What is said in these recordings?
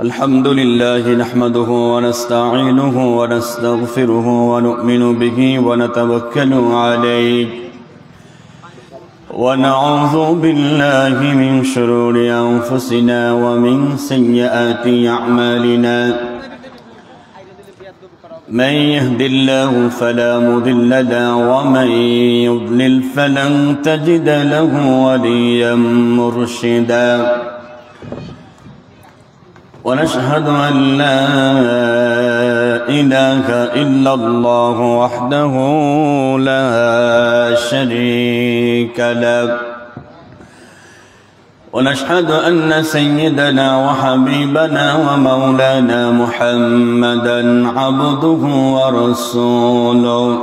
الحمد لله نحمده ونستعينه ونستغفره ونؤمن به ونتوكل عليه ونعوذ بالله من شرور أنفسنا ومن سيئات أعمالنا من يهد الله فلا مضل له ومن يضلل فلن تجد له وليا مرشدا ونشهد أن لا إله إلا الله وحده لا شريك له ونشهد أن سيدنا وحبيبنا ومولانا محمدا عبده ورسوله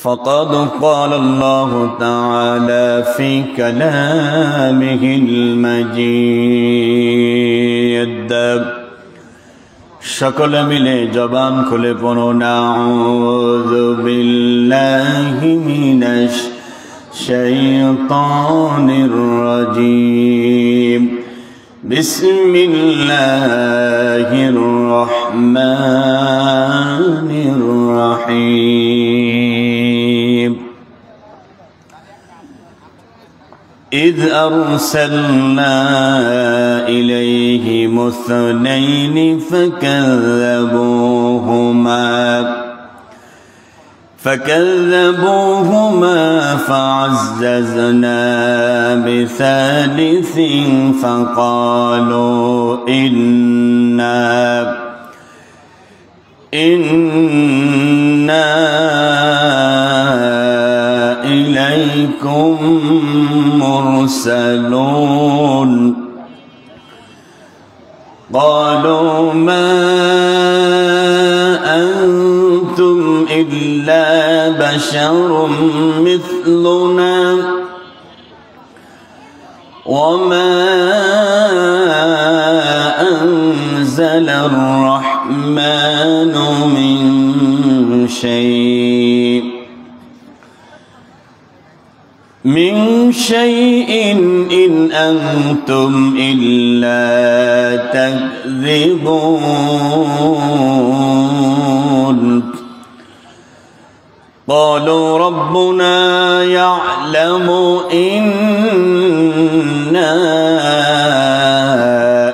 فقد قال الله تعالى في كلامه المجيد সকলে মিলে জবান খুলে পড়ুন আউযু বিল্লাহি মিনাশ শাইতানির রাজীম বিসমিল্লাহির রহমানির রহিম إذ أرسلنا إليهم اثنين فكذبوهما فعززنا بثالث فقالوا إنا إليكم مرسلون قالوا ما أنتم إلا بشر مثلنا وما أنزل الرحمن من شيء إن أنتم إلا تكذبون قالوا ربنا يعلم إنا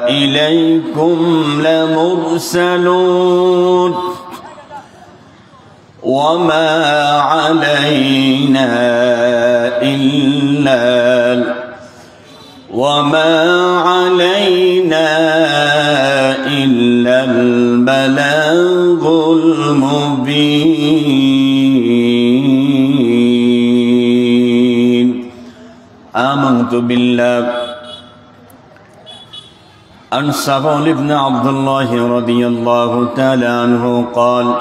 إليكم لمرسلون وما علينا إلا البلاغ المبين آمنت بالله عن سهل بن عبد الله رضي الله تعالى عنه قال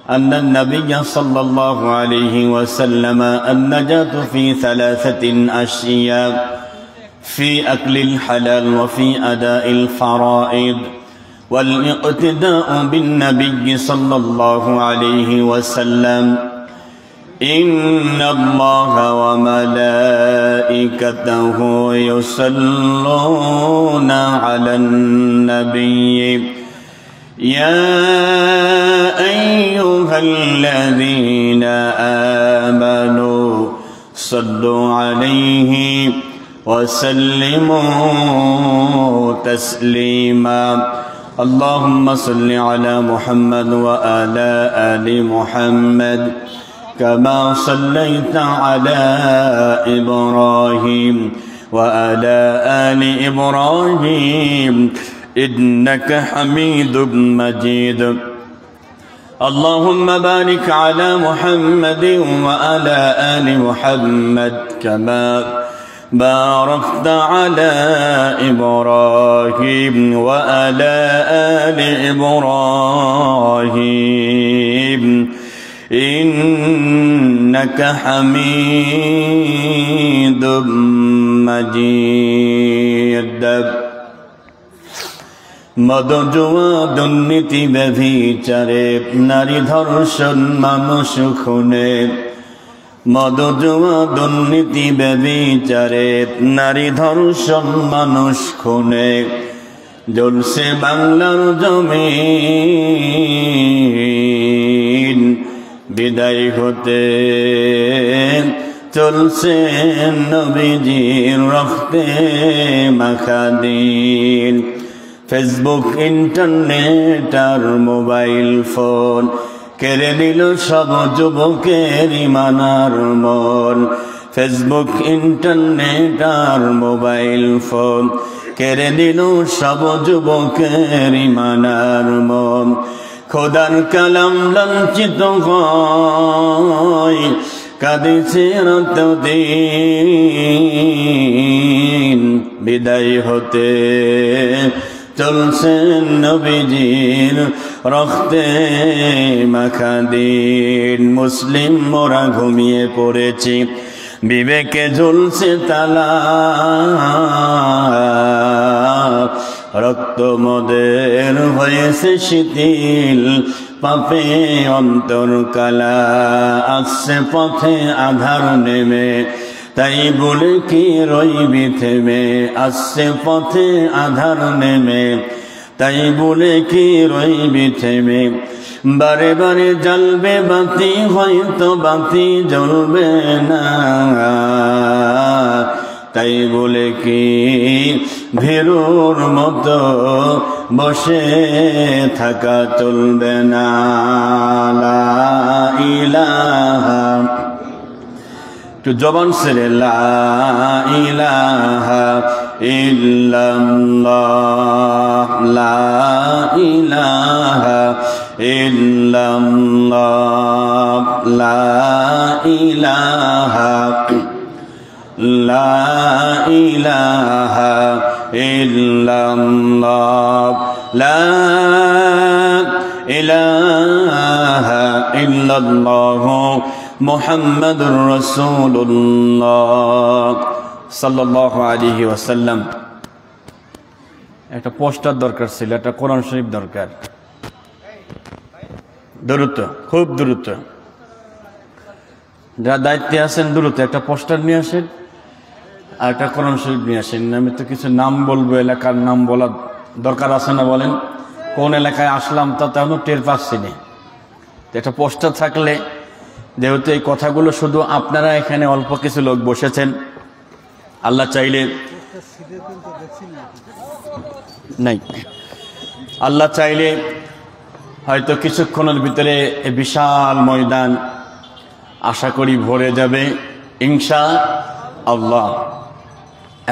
أن النبي صلى الله عليه وسلم النجاة في ثلاثة أشياء في أكل الحلال وفي أداء الفرائض والاقتداء بالنبي صلى الله عليه وسلم إن الله وملائكته يصلون على النبي يا أيها الذين آمنوا صلوا عليه وسلموا تسليما اللهم صل على محمد وعلى آل محمد كما صليت على إبراهيم وعلى آل إبراهيم إنك حميد مجيد اللهم بارك على محمد وعلى آل محمد كما باركت على إبراهيم وعلى آل إبراهيم إنك حميد مجيد মদজুয়া দুর্নীতি ব্যভিচারে নারী ধর্ষণ মানুষ খুনে মদ জুয়া দুর্নীতি ব্যভিচারে নারী ধর্ষণ মানুষ খুনে জ্বলছে বাংলার জমিন বিদায় হতে চলছে নবীজির রক্তে মাখা দিন। ফেসবুক, ইন্টারনেট আর মোবাইল ফোন কেড়ে নিল সব যুবকের ঈমান আর মন। ফেসবুক, ইন্টারনেট আর মোবাইল ফোন কেড়ে নিল সব যুবকের ঈমান আর মন। খোদার কালাম লাঞ্ছিত হয় কাঁদিছে রাত দিন বিদায় হতে চলছে নবীজির রক্তে মাখা দিন। মুসলিম মোরা ঘুমিয়ে পড়েছি, বিবেকে ঝুলছে তালা, রক্ত মদের হয়েছে শিথিল, পাপে অন্তর কালা। আসছে পথে আধার নেমে, তাই বলে কি রইবি থেমে। আসছে পথে আধার নেমে, তাই বলে কি রইবি থেমে। বারে বারে জ্বলবে বাতি, হয়তো বাতি জ্বলবে না, তাই বলে কি ভীরুর মতো বসে থাকা চলবে না। লা ইলাহা, একটু জবান ছেড়ে লা ইলাহা ইল্লাল্লাহ, লা ইলাহা ইল্লাল্লাহ, লা ইলাহা, লা ইলাহা ইল্লাল্লাহ, লা ইলাহা ইল্লাল্লাহ মুহাম্মাদুর রাসূলুল্লাহ সাল্লাল্লাহু আলাইহি ওয়াসাল্লাম। একটা পোস্টার দরকার ছিল, একটা কোরআন শরীফ দরকার। দ্রুত, খুব দ্রুত, যারা দায়িত্বে আছেন দ্রুত একটা পোস্টার নিয়ে আসেন আর একটা কোরআন শরীফ নিয়ে আসেন। আমি তো কিছু নাম বলবো, এলাকার নাম বলার দরকার আছে না বলেন? কোন এলাকায় আসলাম তা তেমন টের পাচ্ছি না। একটা পোস্টার থাকলে, যেহেতু এই কথাগুলো শুধু আপনারা এখানে অল্প কিছু লোক বসেছেন, আল্লাহ চাইলে নাই, আল্লাহ চাইলে হয়তো কিছুক্ষণের ভিতরে এই বিশাল ময়দান আশা করি ভরে যাবে ইনশাআল্লাহ।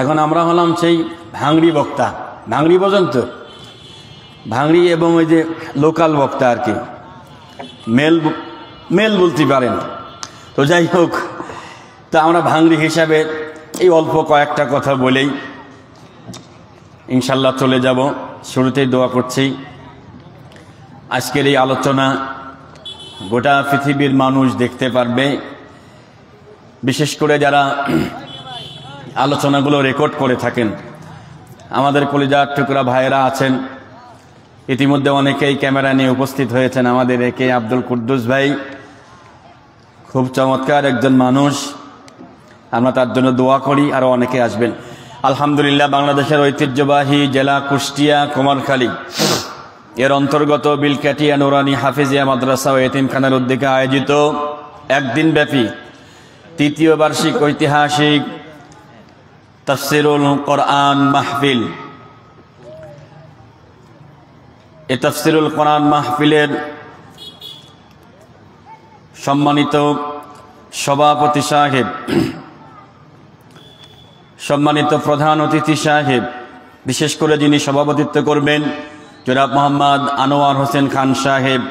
এখন আমরা হলাম সেই ভাঙড়ি বক্তা, ভাঙড়ি পর্যন্ত ভাঙড়ি এবং ওই যে লোকাল বক্তা আর কি, মেল বলতে পারেন। তো যাই হোক, তা আমরা ভাঙড়ি হিসাবে এই অল্প কয়েকটা কথা বলেই ইনশাল্লাহ চলে যাব। শুরুতেই দোয়া করছি আজকের এই আলোচনা গোটা পৃথিবীর মানুষ দেখতে পারবে, বিশেষ করে যারা আলোচনাগুলো রেকর্ড করে থাকেন। আমাদের কলিজার টুকরা ভাইয়েরা আছেন, ইতিমধ্যে অনেকেই ক্যামেরা নিয়ে উপস্থিত হয়েছেন। আমাদের একে আব্দুল কুদ্দুস ভাই খুব চমৎকার একজন মানুষ, আমরা তার জন্য দোয়া করি। আরও অনেকে আসবেন। আলহামদুলিল্লাহ, বাংলাদেশের ঐতিহ্যবাহী জেলা কুষ্টিয়া কুমারখালী এর অন্তর্গত বিলকাটিয়া নুরানি হাফিজিয়া মাদ্রাসা ও এতিমখানার উদ্যোগে আয়োজিত একদিনব্যাপী তৃতীয় বার্ষিক ঐতিহাসিক তাফসিরুল কোরআন মাহফিল। এই তাফসিরুল কোরআন মাহফিলের সম্মানিত সভাপতি সাহেব, সম্মানিত প্রধান অতিথি সাহেব, বিশেষ করে যিনি সভাপতিত্ব করবেন জনাব মোহাম্মদ আনোয়ার হোসেন খান সাহেব,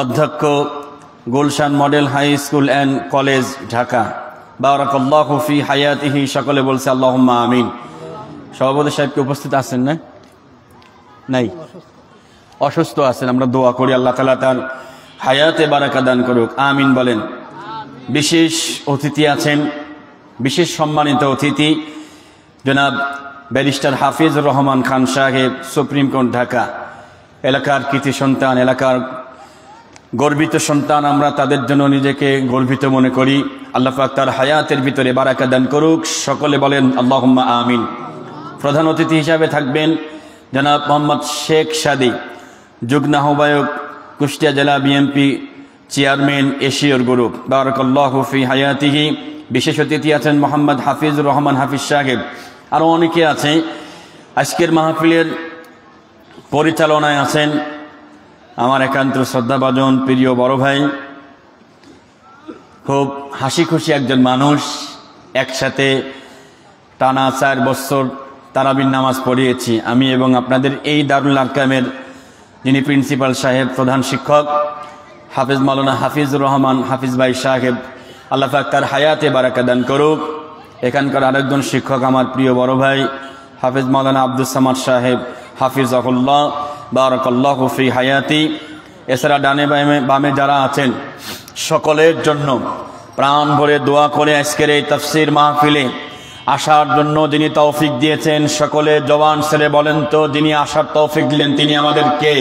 অধ্যক্ষ, Gulshan model high school and college, Dhaka. বারাকাল্লাহু ফি হায়াতিহি, সকলে বলছে আল্লাহুম্মা আমিন। সভাপতি সাহেবকে উপস্থিত আছেন না? নাই, অসুস্থ আছেন। আমরা দোয়া করি আল্লাহ তাআলা তার হায়াতে বারাকা দান করুক, আমিন বলেন। বিশেষ অতিথি আছেন, বিশেষ সম্মানিত অতিথি জনাব ব্যারিস্টার হাফিজুর রহমান খান সাহেব, সুপ্রিম কোর্ট, ঢাকা। এলাকার কৃতি সন্তান, এলাকার গর্বিত সন্তান আমরা, তাদের জন্য নিজেকে গর্বিত মনে করি। আল্লাহ পাক তার হায়াতের ভিতরে বারাকা দান করুক। সকলে বলেন আল্লাহুম্মা আমিন। প্রধান অতিথি হিসাবে থাকবেন জনাব মোহাম্মদ শেখ সাদি, যুগ্ম আহ্বায়ক, কুষ্টিয়া জেলা বিএনপি, চেয়ারম্যান, এশিয়র গ্রুপ, বারাকাল্লাহু ফি হায়াতিহি। বিশেষ অতিথি আছেন মোহাম্মদ হাফিজুর রহমান হাফিজ সাহেব, আরও অনেকে আছে। আজকের মাহফিলের পরিচালনায় আছেন আমার একান্ত শ্রদ্ধাভাজন প্রিয় বড় ভাই, খুব হাসি খুশি একজন মানুষ। একসাথে টানা 4 বছর তারাবির নামাজ পড়িয়েছি আমি এবং আপনাদের এই দারুল আরকামের যিনি প্রিন্সিপাল সাহেব, প্রধান শিক্ষক হাফিজ মাওলানা হাফিজুর রহমান হাফিজ ভাই সাহেব, আল্লাহ পাক তার হায়াতে বারাকা দান করুক। এখানকার আরেকজন শিক্ষক আমার প্রিয় বড় ভাই হাফিজ মাওলানা আব্দুস সামাদ সাহেব, হাফিজাহুল্লাহ, বারাকাল্লাহু ফি হায়াতি। এছাড়া ডানে বামে যারা আছেন সকলের জন্য প্রাণ ভরে দোয়া করে আজকের এই তাফসীর মাহফিলে আসার জন্য যিনি তৌফিক দিয়েছেন, সকলে জবান ছেড়ে বলেন তো, যিনি আসার তৌফিক দিলেন তিনি আমাদের কে?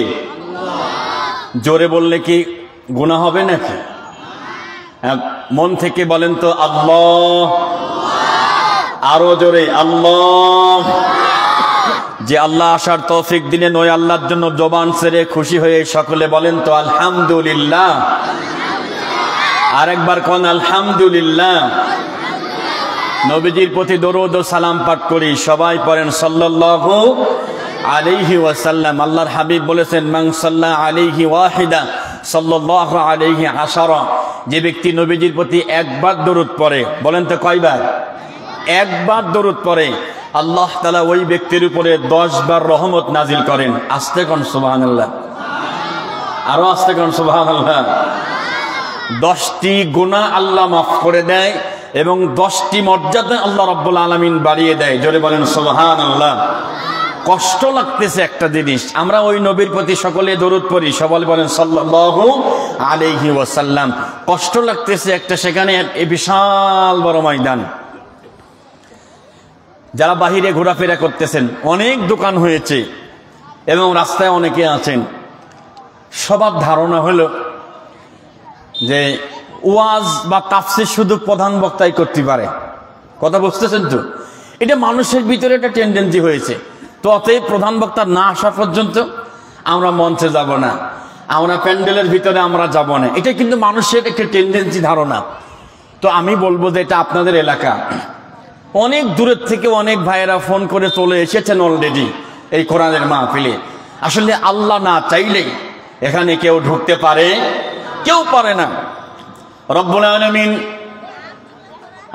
জোরে বললে কি গুনাহ হবে নাকি? মন থেকে বলেন তো আল্লাহ, আরো জোরে আল্লাহ। যে আল্লাহ আসার তৌফিক দিলেন ওই আল্লাহর জন্য জবান ছেড়ে খুশি হয়ে সকলে বলেন তো আলহামদুলিল্লাহ। আরেকবার কোন আলহামদুলিল্লাহ। নবীজির প্রতি দরুদ ও সালাম পাঠ করি, সবাই পড়েন সাল্লাল্লাহু আলাইহি ওয়াসাল্লাম। আল্লাহর হাবিব বলেছেন মান সাল্লা আলাইহি ওয়াহিদা সাল্লাল্লাহু আলাইহি আশারা। যে ব্যক্তি নবীজির প্রতি একবার দরুদ পড়ে, বলেন তো কয়বার? একবার দরুদ পড়ে, আল্লাহ তাআলা ওই ব্যক্তির উপরে 10 বার রহমত নাজিল করেন। আস্তে কোন সুবহানাল্লাহ, আরো আস্তে কোন সুবহানাল্লাহ। 10টি গুনাহ আল্লাহ মাফ করে দেয় এবং 10টি মর্যাদা আল্লাহ রাব্বুল আলামিন বাড়িয়ে দেয়। জোরে বলেন সুবহানাল্লাহ। কষ্ট লাগতেছে একটা জিনিস, আমরা ওই নবীর প্রতি সকলে দরুদ পড়ি, সবাই বলেন সাল্লাল্লাহু আলাইহি ওয়াসাল্লাম। কষ্ট লাগতেছে একটা, সেখানে এই বিশাল বড় ময়দান, যারা বাহিরে ঘোরাফেরা করতেছেন, অনেক দোকান হয়েছে এবং রাস্তায় অনেকে আছেন, সবার ধারণা হলো যে ওয়াজ বা তাফসীর শুধু প্রধান বক্তাই করতে পারে। কথা বুঝতেছেন তো? এটা মানুষের ভিতরে একটা টেন্ডেন্সি হয়েছে। তো অতএব প্রধান বক্তা না আসা পর্যন্ত আমরা মঞ্চে যাব না, আমরা প্যান্ডেলের ভিতরে আমরা যাব না। এটা কিন্তু মানুষের একটা টেন্ডেন্সি, ধারণা। তো আমি বলবো যে এটা আপনাদের এলাকা, অনেক দূরের থেকে অনেক ভাইয়েরা ফোন করে চলে এসেছেন অলরেডি এই কোরআনের মাহফিলে। আসলে আল্লাহ না চাইলে এখানে কেউ ঢুকতে পারে? কেউ পারে না। রব্বুল আলামিন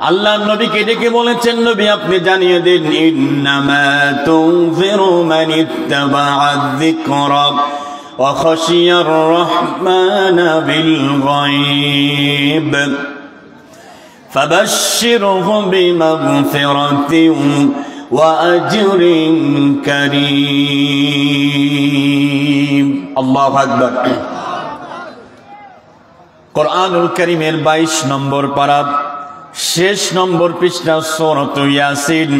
আল্লাহ নবীকে ডেকে বলেছেন, নবী আপনি জানিয়ে দিন, ইন্নামা তুনজিরু মান ইত্তাবাআয যিকরা ওয়া খাশিয়ার রাহমানা বিল গায়ব ফাবাশশিরহু বিমাগফিরাতিন ওয়া আজরিন কারীম। আল্লাহু আকবার। কোরআনুল কারীমের 22 নম্বর পারা, শেষ নম্বর পৃষ্ঠা, সূরাত ইয়াসিন,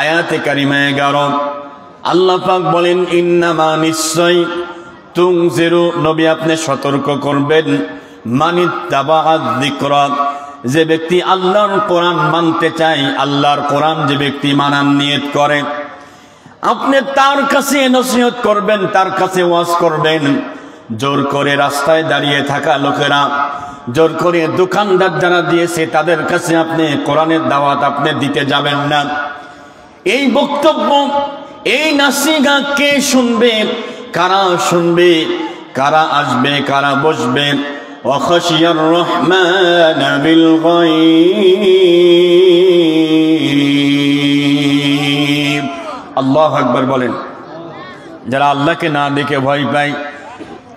আয়াতে কারিমা 11। আল্লাহ পাক বলেন, ইন্নামা নিশ্চয়, তুনজিরু নবী আপনি সতর্ক করবেন, মানিত্তাবাআয যিকরা যে ব্যক্তি আল্লাহর কোরআন মানতে চায়, আল্লাহর কোরআন যে ব্যক্তি মানার নিয়ত করে, আপনি তার কাছে নসিহত করবেন, তার কাছে ওয়াজ করবেন। জোর করে রাস্তায় দাঁড়িয়ে থাকা লোকেরা, জোর করে দোকানদার যারা দিয়েছে তাদের কাছে আপনি কোরআনের দাওয়াত আপনি দিতে যাবেন না। এই বক্তব্য, এই নাসিহা কে শুনবে, কারা শুনবে, কারা আসবে, কারা বসবে? ওয়া খাশিয়ার রাহমানা বিল গায়ব। আল্লাহু আকবার বলেন। যারা আল্লাহকে না দেখে ভয় পায়,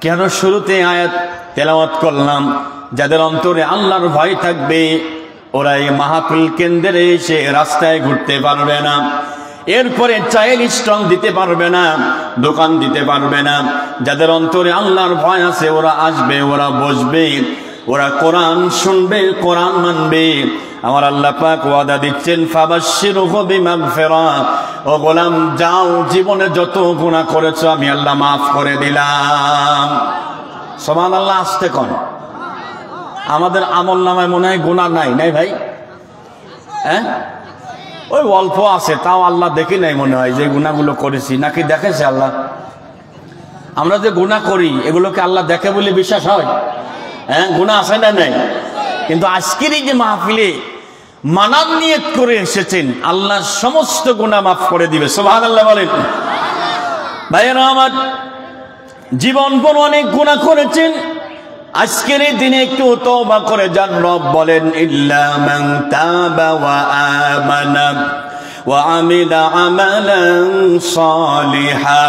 কেন শুরুতে আয়াত তেলাওয়াত করলাম? যাদের অন্তরে আল্লাহর ভয় থাকবে ওরা এই মাহফিল কেন্দ্রে এসে রাস্তায় ঘুরতে পারবে না, এরপরে চাইল্ড স্টল দিতে পারবে না, দোকান দিতে পারবে না। যাদের অন্তরে আল্লাহর ভয় আছে ওরা আসবে, ওরা বসবে, ওরা কোরআন শুনবে, কোরআন মানবে। আমার আল্লাহ পাক ওয়াদা দিচ্ছেন, ফাবাশশিরহু বিমাগফিরা, ও গোলাম যাও, জীবনে যত গুনাহ করেছো আমি আল্লাহ মাফ করে দিলাম। সুবহানাল্লাহ আসতে কোন আমাদের আমল নামায় মনে হয় গুনাহ নাই ভাই, হ্যাঁ ওই অল্প আছে, তাও আল্লাহ দেখি নাই মনে হয় যে গুনাহগুলো করেছি, নাকি দেখেছে আল্লাহ? আমরা যে গুনাহ করি এগুলোকে আল্লাহ দেখে বলে বিশ্বাস হয়? হ্যাঁ গুনাহ আছে না নাই? কিন্তু আজকের এই যে মাহফিলে মানার নিয়ত করে এসেছেন, আল্লাহ সমস্ত গুনাহ মাফ করে দিবে। সুবহানাল্লাহ বলেন। ভাইয়েরা আমার, জীবন পর অনেক গুনাহ করেছেন, আজকের এই দিনে একটু তওবা করে যান। রব বলেন ইল্লা মান তাবা ওয়া আমানা ওয়া আমিলা আমালান সালিহা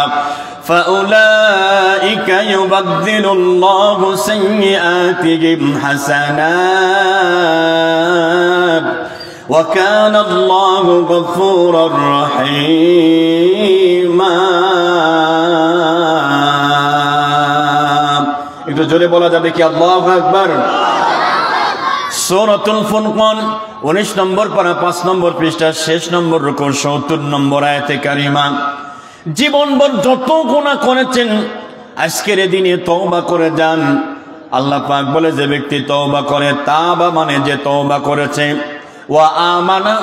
فأولئك يبدل الله سيئاتهم حسنات وكان الله غفورا رحيما। একটু জোরে বলা যাবে কি আল্লাহু আকবার? সূরাতুল ফুরকান 19 নম্বর পারা 5 নম্বর পৃষ্ঠা শেষ নম্বর রুকু 70 নম্বর আয়াতে কারিমা। জীবনভর যত গুনাহ করেছেন আজকের দিনে তওবা করে যান। আল্লাহ পাক বলে যে ব্যক্তি তওবা করে, তাবা মানে যে তওবা করেছে, ওয়া আমানা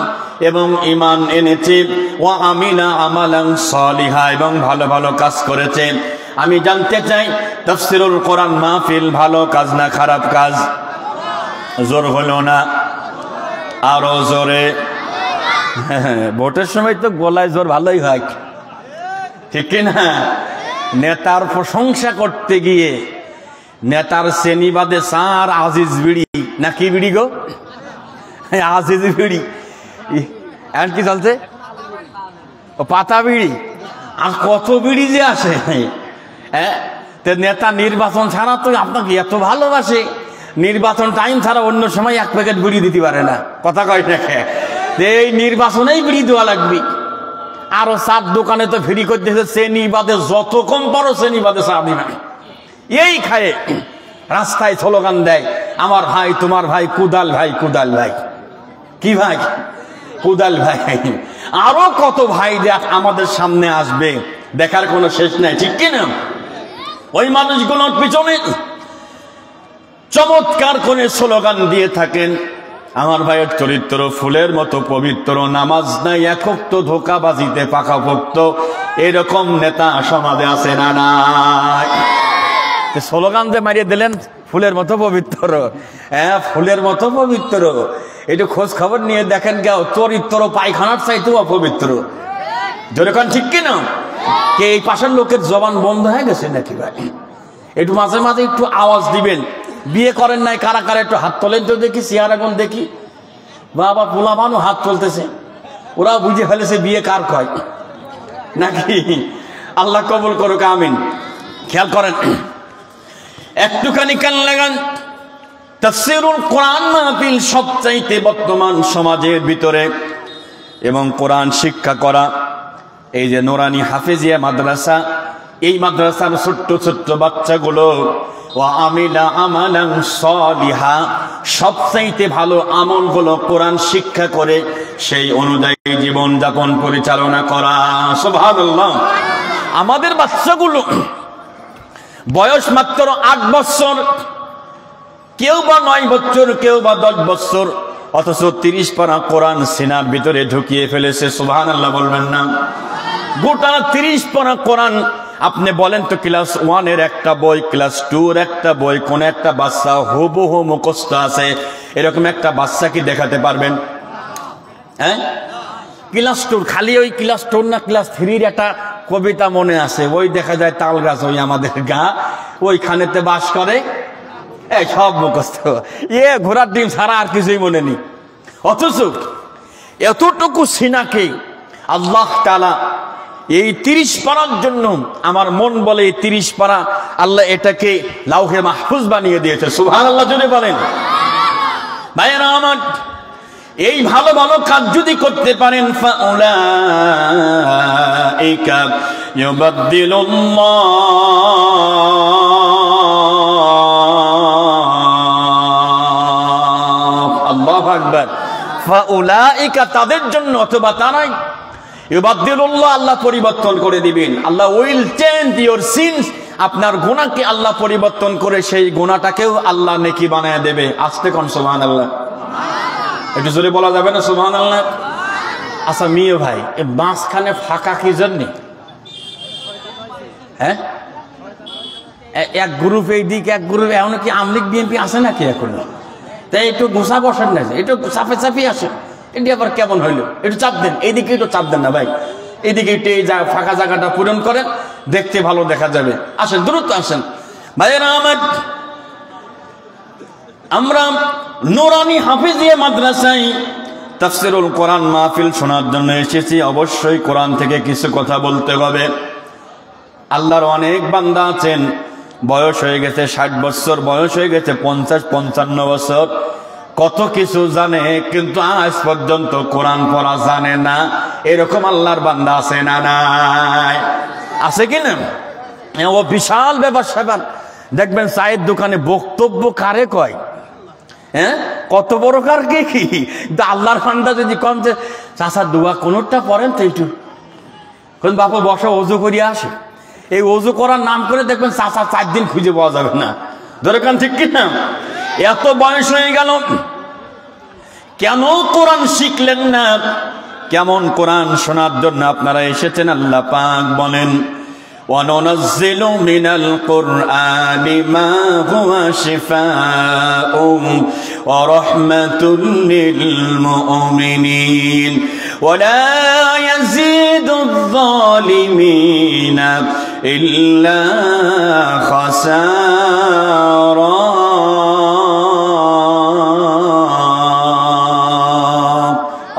এবং ঈমান এনেছে, ওয়া আমিলা আমালান সালিহা এবং ভালো ভালো কাজ করেছে। আমি জানতে চাই তাফসীরুল কোরআন মাহফিল ভালো কাজ না খারাপ কাজ? জোর হলো না, আরো জোরে। ভোটের সময় তো গলায় জোর ভালোই হয়, ঠিক কিনা? নেতার প্রশংসা করতে গিয়ে নেতার শ্রেণী বাদে সার আজিজ বিড়ি, নাকি বিড়ি গো? আজিজ বিড়ি এখন কি চলছে? ও পাতা বিড়ি, আর কত বিড়ি যে আসে। হ্যাঁ, নেতা নির্বাচন ছাড়া তো আপনাকে এত ভালোবাসে, নির্বাচন টাইম ছাড়া অন্য সময় এক প্যাকেট বিড়ি দিতে পারে না। কথা কয় না? এই নির্বাচনেই বিড়ি দেওয়া লাগবে। আরো চার দোকানে তো ফ্রি করতেছে, শ্রেণী বাদে যত কম পারো শ্রেণী বাদে চা দিবে, এই খায় রাস্তায় স্লোগান দেয়, আমার ভাই তোমার ভাই কুদাল ভাই কুদাল ভাই। কি ভাই? কুদাল ভাই। আরো কত ভাই দেখ আমাদের সামনে আসবে, দেখার কোনো শেষ নাই, ঠিক কিনা? ওই মানুষগুলোর পিছনে চমৎকার করে স্লোগান দিয়ে থাকেন, আমার ভাইয়ের চরিত্র ফুলের মতো পবিত্র, নামাজ নাই একক তো ধোকাবাজিতে পাকাপোক্ত। এরকম নেতা সমাজে আছে না নাই? স্লোগান যে মারিয়ে দিলেন ফুলের মতো পবিত্র। হ্যাঁ, ফুলের মতো পবিত্র। একটু খোঁজ খবর নিয়ে দেখেন কেউ চরিত্র পায়খানার চাইতেও অপবিত্র। যেরকম ঠিক কিনা? কে এই পাশের লোকের জবান বন্ধ হয়ে গেছে নাকি ভাই? একটু মাঝে মাঝে একটু আওয়াজ দিবেন। বিয়ে করেন নাই কারা কারা একটু হাত তোলেন তো দেখি, চেয়ার এখন দেখি। বাবা পোলা মানুষ হাত তুলতেছে, ওরা বুঝে ফেলেছে বিয়ে কার কয় নাকি? আল্লাহ কবুল করুক, আমিন। খেয়াল করেন, একটুখানি কান লাগান। তাফসীরুল কোরআন মাহফিল সবচাইতে বর্তমান সমাজের ভিতরে এবং কোরআন শিক্ষা করা, এই যে নুরানি হাফেজিয়া মাদ্রাসা, এই মাদ্রাসার ছোট্ট ছোট্ট বাচ্চাগুলো ওয়া আমিলা আমালান সালিহা, সবচাইতে ভালো আমলগুলো কোরআন শিক্ষা করে সেই অনুযায়ী জীবন যাপন পরিচালনা করা। সুবহানাল্লাহ। আমাদের বাচ্চাগুলো বয়স মাত্র 8 বছর, কেউ বা 9 বছর, কেউ বা 10 বছর, অথচ 30 পারা কোরআন সিনার ভিতরে ঢুকিয়ে ফেলেছে। সুবহানাল্লাহ বলবেন না? গোটা 30 পারা কোরআন। আপনি বলেন তো ক্লাস 1 এর একটা বই, ক্লাস 2 এর একটা বই, কোন একটা বাচ্চা হুবহু মুখস্থ আছে এরকম একটা বাচ্চা কি দেখাতে পারবেন? হ্যাঁ, ক্লাস 2 খালি ওই ক্লাস 2 না ক্লাস 3 এর একটা কবিতা মনে আছে, ওই দেখা যায় তাল গাছ ওই আমাদের গা, ওইখানেতে বাস করে, এই সব মুখস্থ, ঘোড়ার ডিম ছাড়া আর কিছুই মনে নেই। অথচ এতটুকু সিনাকে আল্লাহ তাআলা এই 30 পারার জন্য, আমার মন বলে এই 30 পারা আল্লাহ এটাকে লাউহে মাহফুজ বানিয়ে দিয়েছে। সুবহানাল্লাহ জোরে বলেন। ভাইয়েরা আমার, এই ভালো ভালো কাজ যদি করতে পারেন, ফাউলাইকা ইউবাদদিলুল্লাহ, আল্লাহু আকবার, ফাউলাইকা তাদের জন্য, অথবা তারাই, ইউবাদদিলুল্লাহ আল্লাহ পরিবর্তন করে দিবেন। আল্লাহ উইল চেঞ্জ ইওর সিনস আপনার গুনাহকে আল্লাহ পরিবর্তন করে সেই গুনাহটাকেও আল্লাহ নেকি বানায় দেবে। আস্তে কোন সুবহানাল্লাহ, একটু জোরে বলা যাবে না সুবহানাল্লাহ? আচ্ছা মিয়া ভাই, এই মাঝখানে ফাঁকা কি জন্যে? হ্যাঁ, এক গ্রুপ এই দিক, এক গ্রুপ এখন কি আমলিক বিএনপি আছে নাকি এখন? তাই একটু গোসা বসেন না, একটু চাপে চাপিয়ে আসেন। এটি আবার কেমন হইলো? একটু চাপ দেন, এইদিকে একটু চাপ দেন না ভাই, এইদিকে একটু এই ফাঁকা জায়গাটা পূরণ করেন, দেখতে ভালো দেখা যাবে। আসেন, দ্রুত আসেন ভাইয়েরা আমার। আমরা নুরানি হাফিজিয়া মাদ্রাসায় তাফসীরুল কোরআন মাহফিল শোনার জন্য এসেছি। অবশ্যই কোরআন থেকে কিছু কথা বলতে হবে। আল্লাহর অনেক বান্দা আছেন, বয়স হয়ে গেছে 60 বছর, বয়স হয়ে গেছে 50-55 বছর, কত কিছু জানে, কিন্তু আজ পর্যন্ত কোরআন পড়া জানে না। এরকম আল্লাহর বান্দা আছে না নাই? আছে কি না? ও বিশাল ব্যাপার স্যাপার। দেখবেন চায়ের দোকানে বক্তব্য কারে কয়, হ্যাঁ, কত বড় কার কে কি। আল্লাহর বান্দা যদি কম যে চাচা দোয়া কোনটা পড়েন তো একটু, কোন বাপু বসা ওযু করিয়া আসে, এই ওযু করার নাম করে দেখবেন চাচা 4 দিন খুঁজে পাওয়া যাবে না। দরকার ঠিক কিনা? এত বয়স হয়ে গেল, কেন কোরআন শিখলেন না? কেমন কোরআন শোনার জন্য আপনারা এসেছেন? আল্লাহ পাক বলেন, وَنُنَزِّلُ مِنَ الْقُرْآنِ مَا هُوَ شِفَاءٌ وَرَحْمَةٌ لِلْمُؤْمِنِينَ وَلَا يَزِيدُ الظَّالِمِينَ إِلَّا خَسَارًا।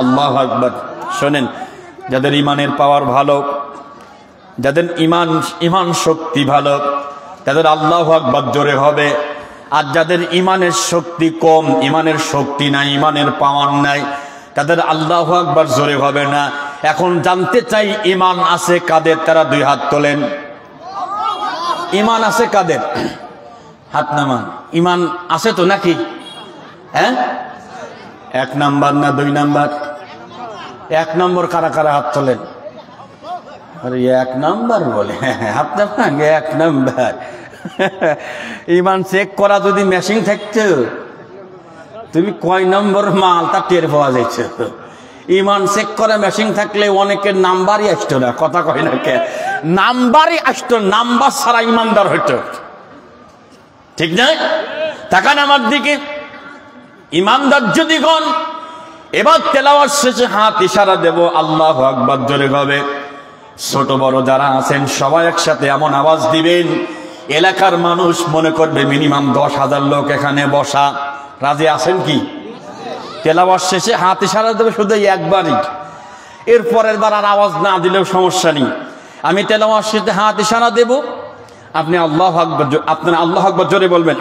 আল্লাহু আকবার। শোনেন, যাদের ইমানের পাওয়ার ভালো, যাদের ইমান শক্তি ভালো, তাদের আল্লাহু আকবার জোরে হবে। আর যাদের ইমানের শক্তি কম, ইমানের শক্তি নাই, ইমানের পাওয়ার নাই, তাদের আল্লাহু আকবার জোরে হবে না। এখন জানতে চাই, ইমান আছে কাদের? তারা 2 হাত তোলেন। ইমান আছে কাদের? হাত নামান। ইমান আছে তো নাকি? হ্যাঁ, 1 নাম্বার না 2 নাম্বার? 1 নম্বর কারা কারা হাত তোলেন? আরে 1 নাম্বার বলে, আপনার 1 নাম্বার। ইমান চেক করা যদি মেশিন থাকতো, তুমি কয় নম্বর মাল তা টের পাওয়া যাচ্ছে। ইমান চেক করা মেশিন থাকলে অনেকের নাম্বারই আসতো না। কথা কয় না কে? নাম্বারই আসতো, নাম্বার ছাড়া ইমানদার হইতো। ঠিক না? তাকান আমার দিকে। ইমানদার যদি কোন, এবার তেলাওয়াত শেষে হাত ইশারা দেব, আল্লাহু আকবার জোরে হবে। ছোট বড় যারা আছেন সবাই একসাথে এমন আওয়াজ দিবেন, এলাকার মানুষ মনে করবে মিনিমাম 10,000 লোক এখানে বসা। রাজি আছেন কি? তেলাওয়াত শেষে হাত ইশারা দেবে শুধু একবারই, এরপরের বার আর আওয়াজ না দিলেও সমস্যা নেই। আমি তেলাওয়াত শেষে হাত ইশারা দেব, আপনি আল্লাহু আকবার, আপনারা আল্লাহু আকবার জোরে বলবেন।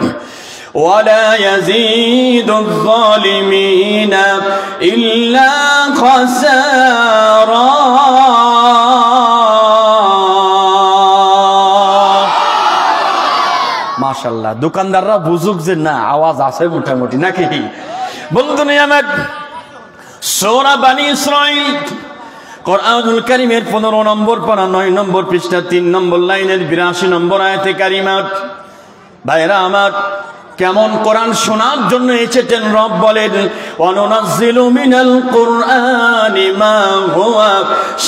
ولا يزيد الظالمين إلا خسارا। মাশাআল্লাহ, দোকানদাররা বুঝুক যে না আওয়াজ আছে মোটামুটি নাকি? বন্ধু নিয়ামত, সূরা বনী ইসরাঈল কোরআনুল কারীমের 15 নম্বর পারা 9 নম্বর পৃষ্ঠা 3 নম্বর লাইনের 82 নম্বর আয়াতে কারিমা। ভাইরা আমার, কেমন কোরআন শোনার জন্য এসেছেন? রব বলেন, ওয়ানুনাজ্জিলু মিনাল কুরআনি মা হুয়া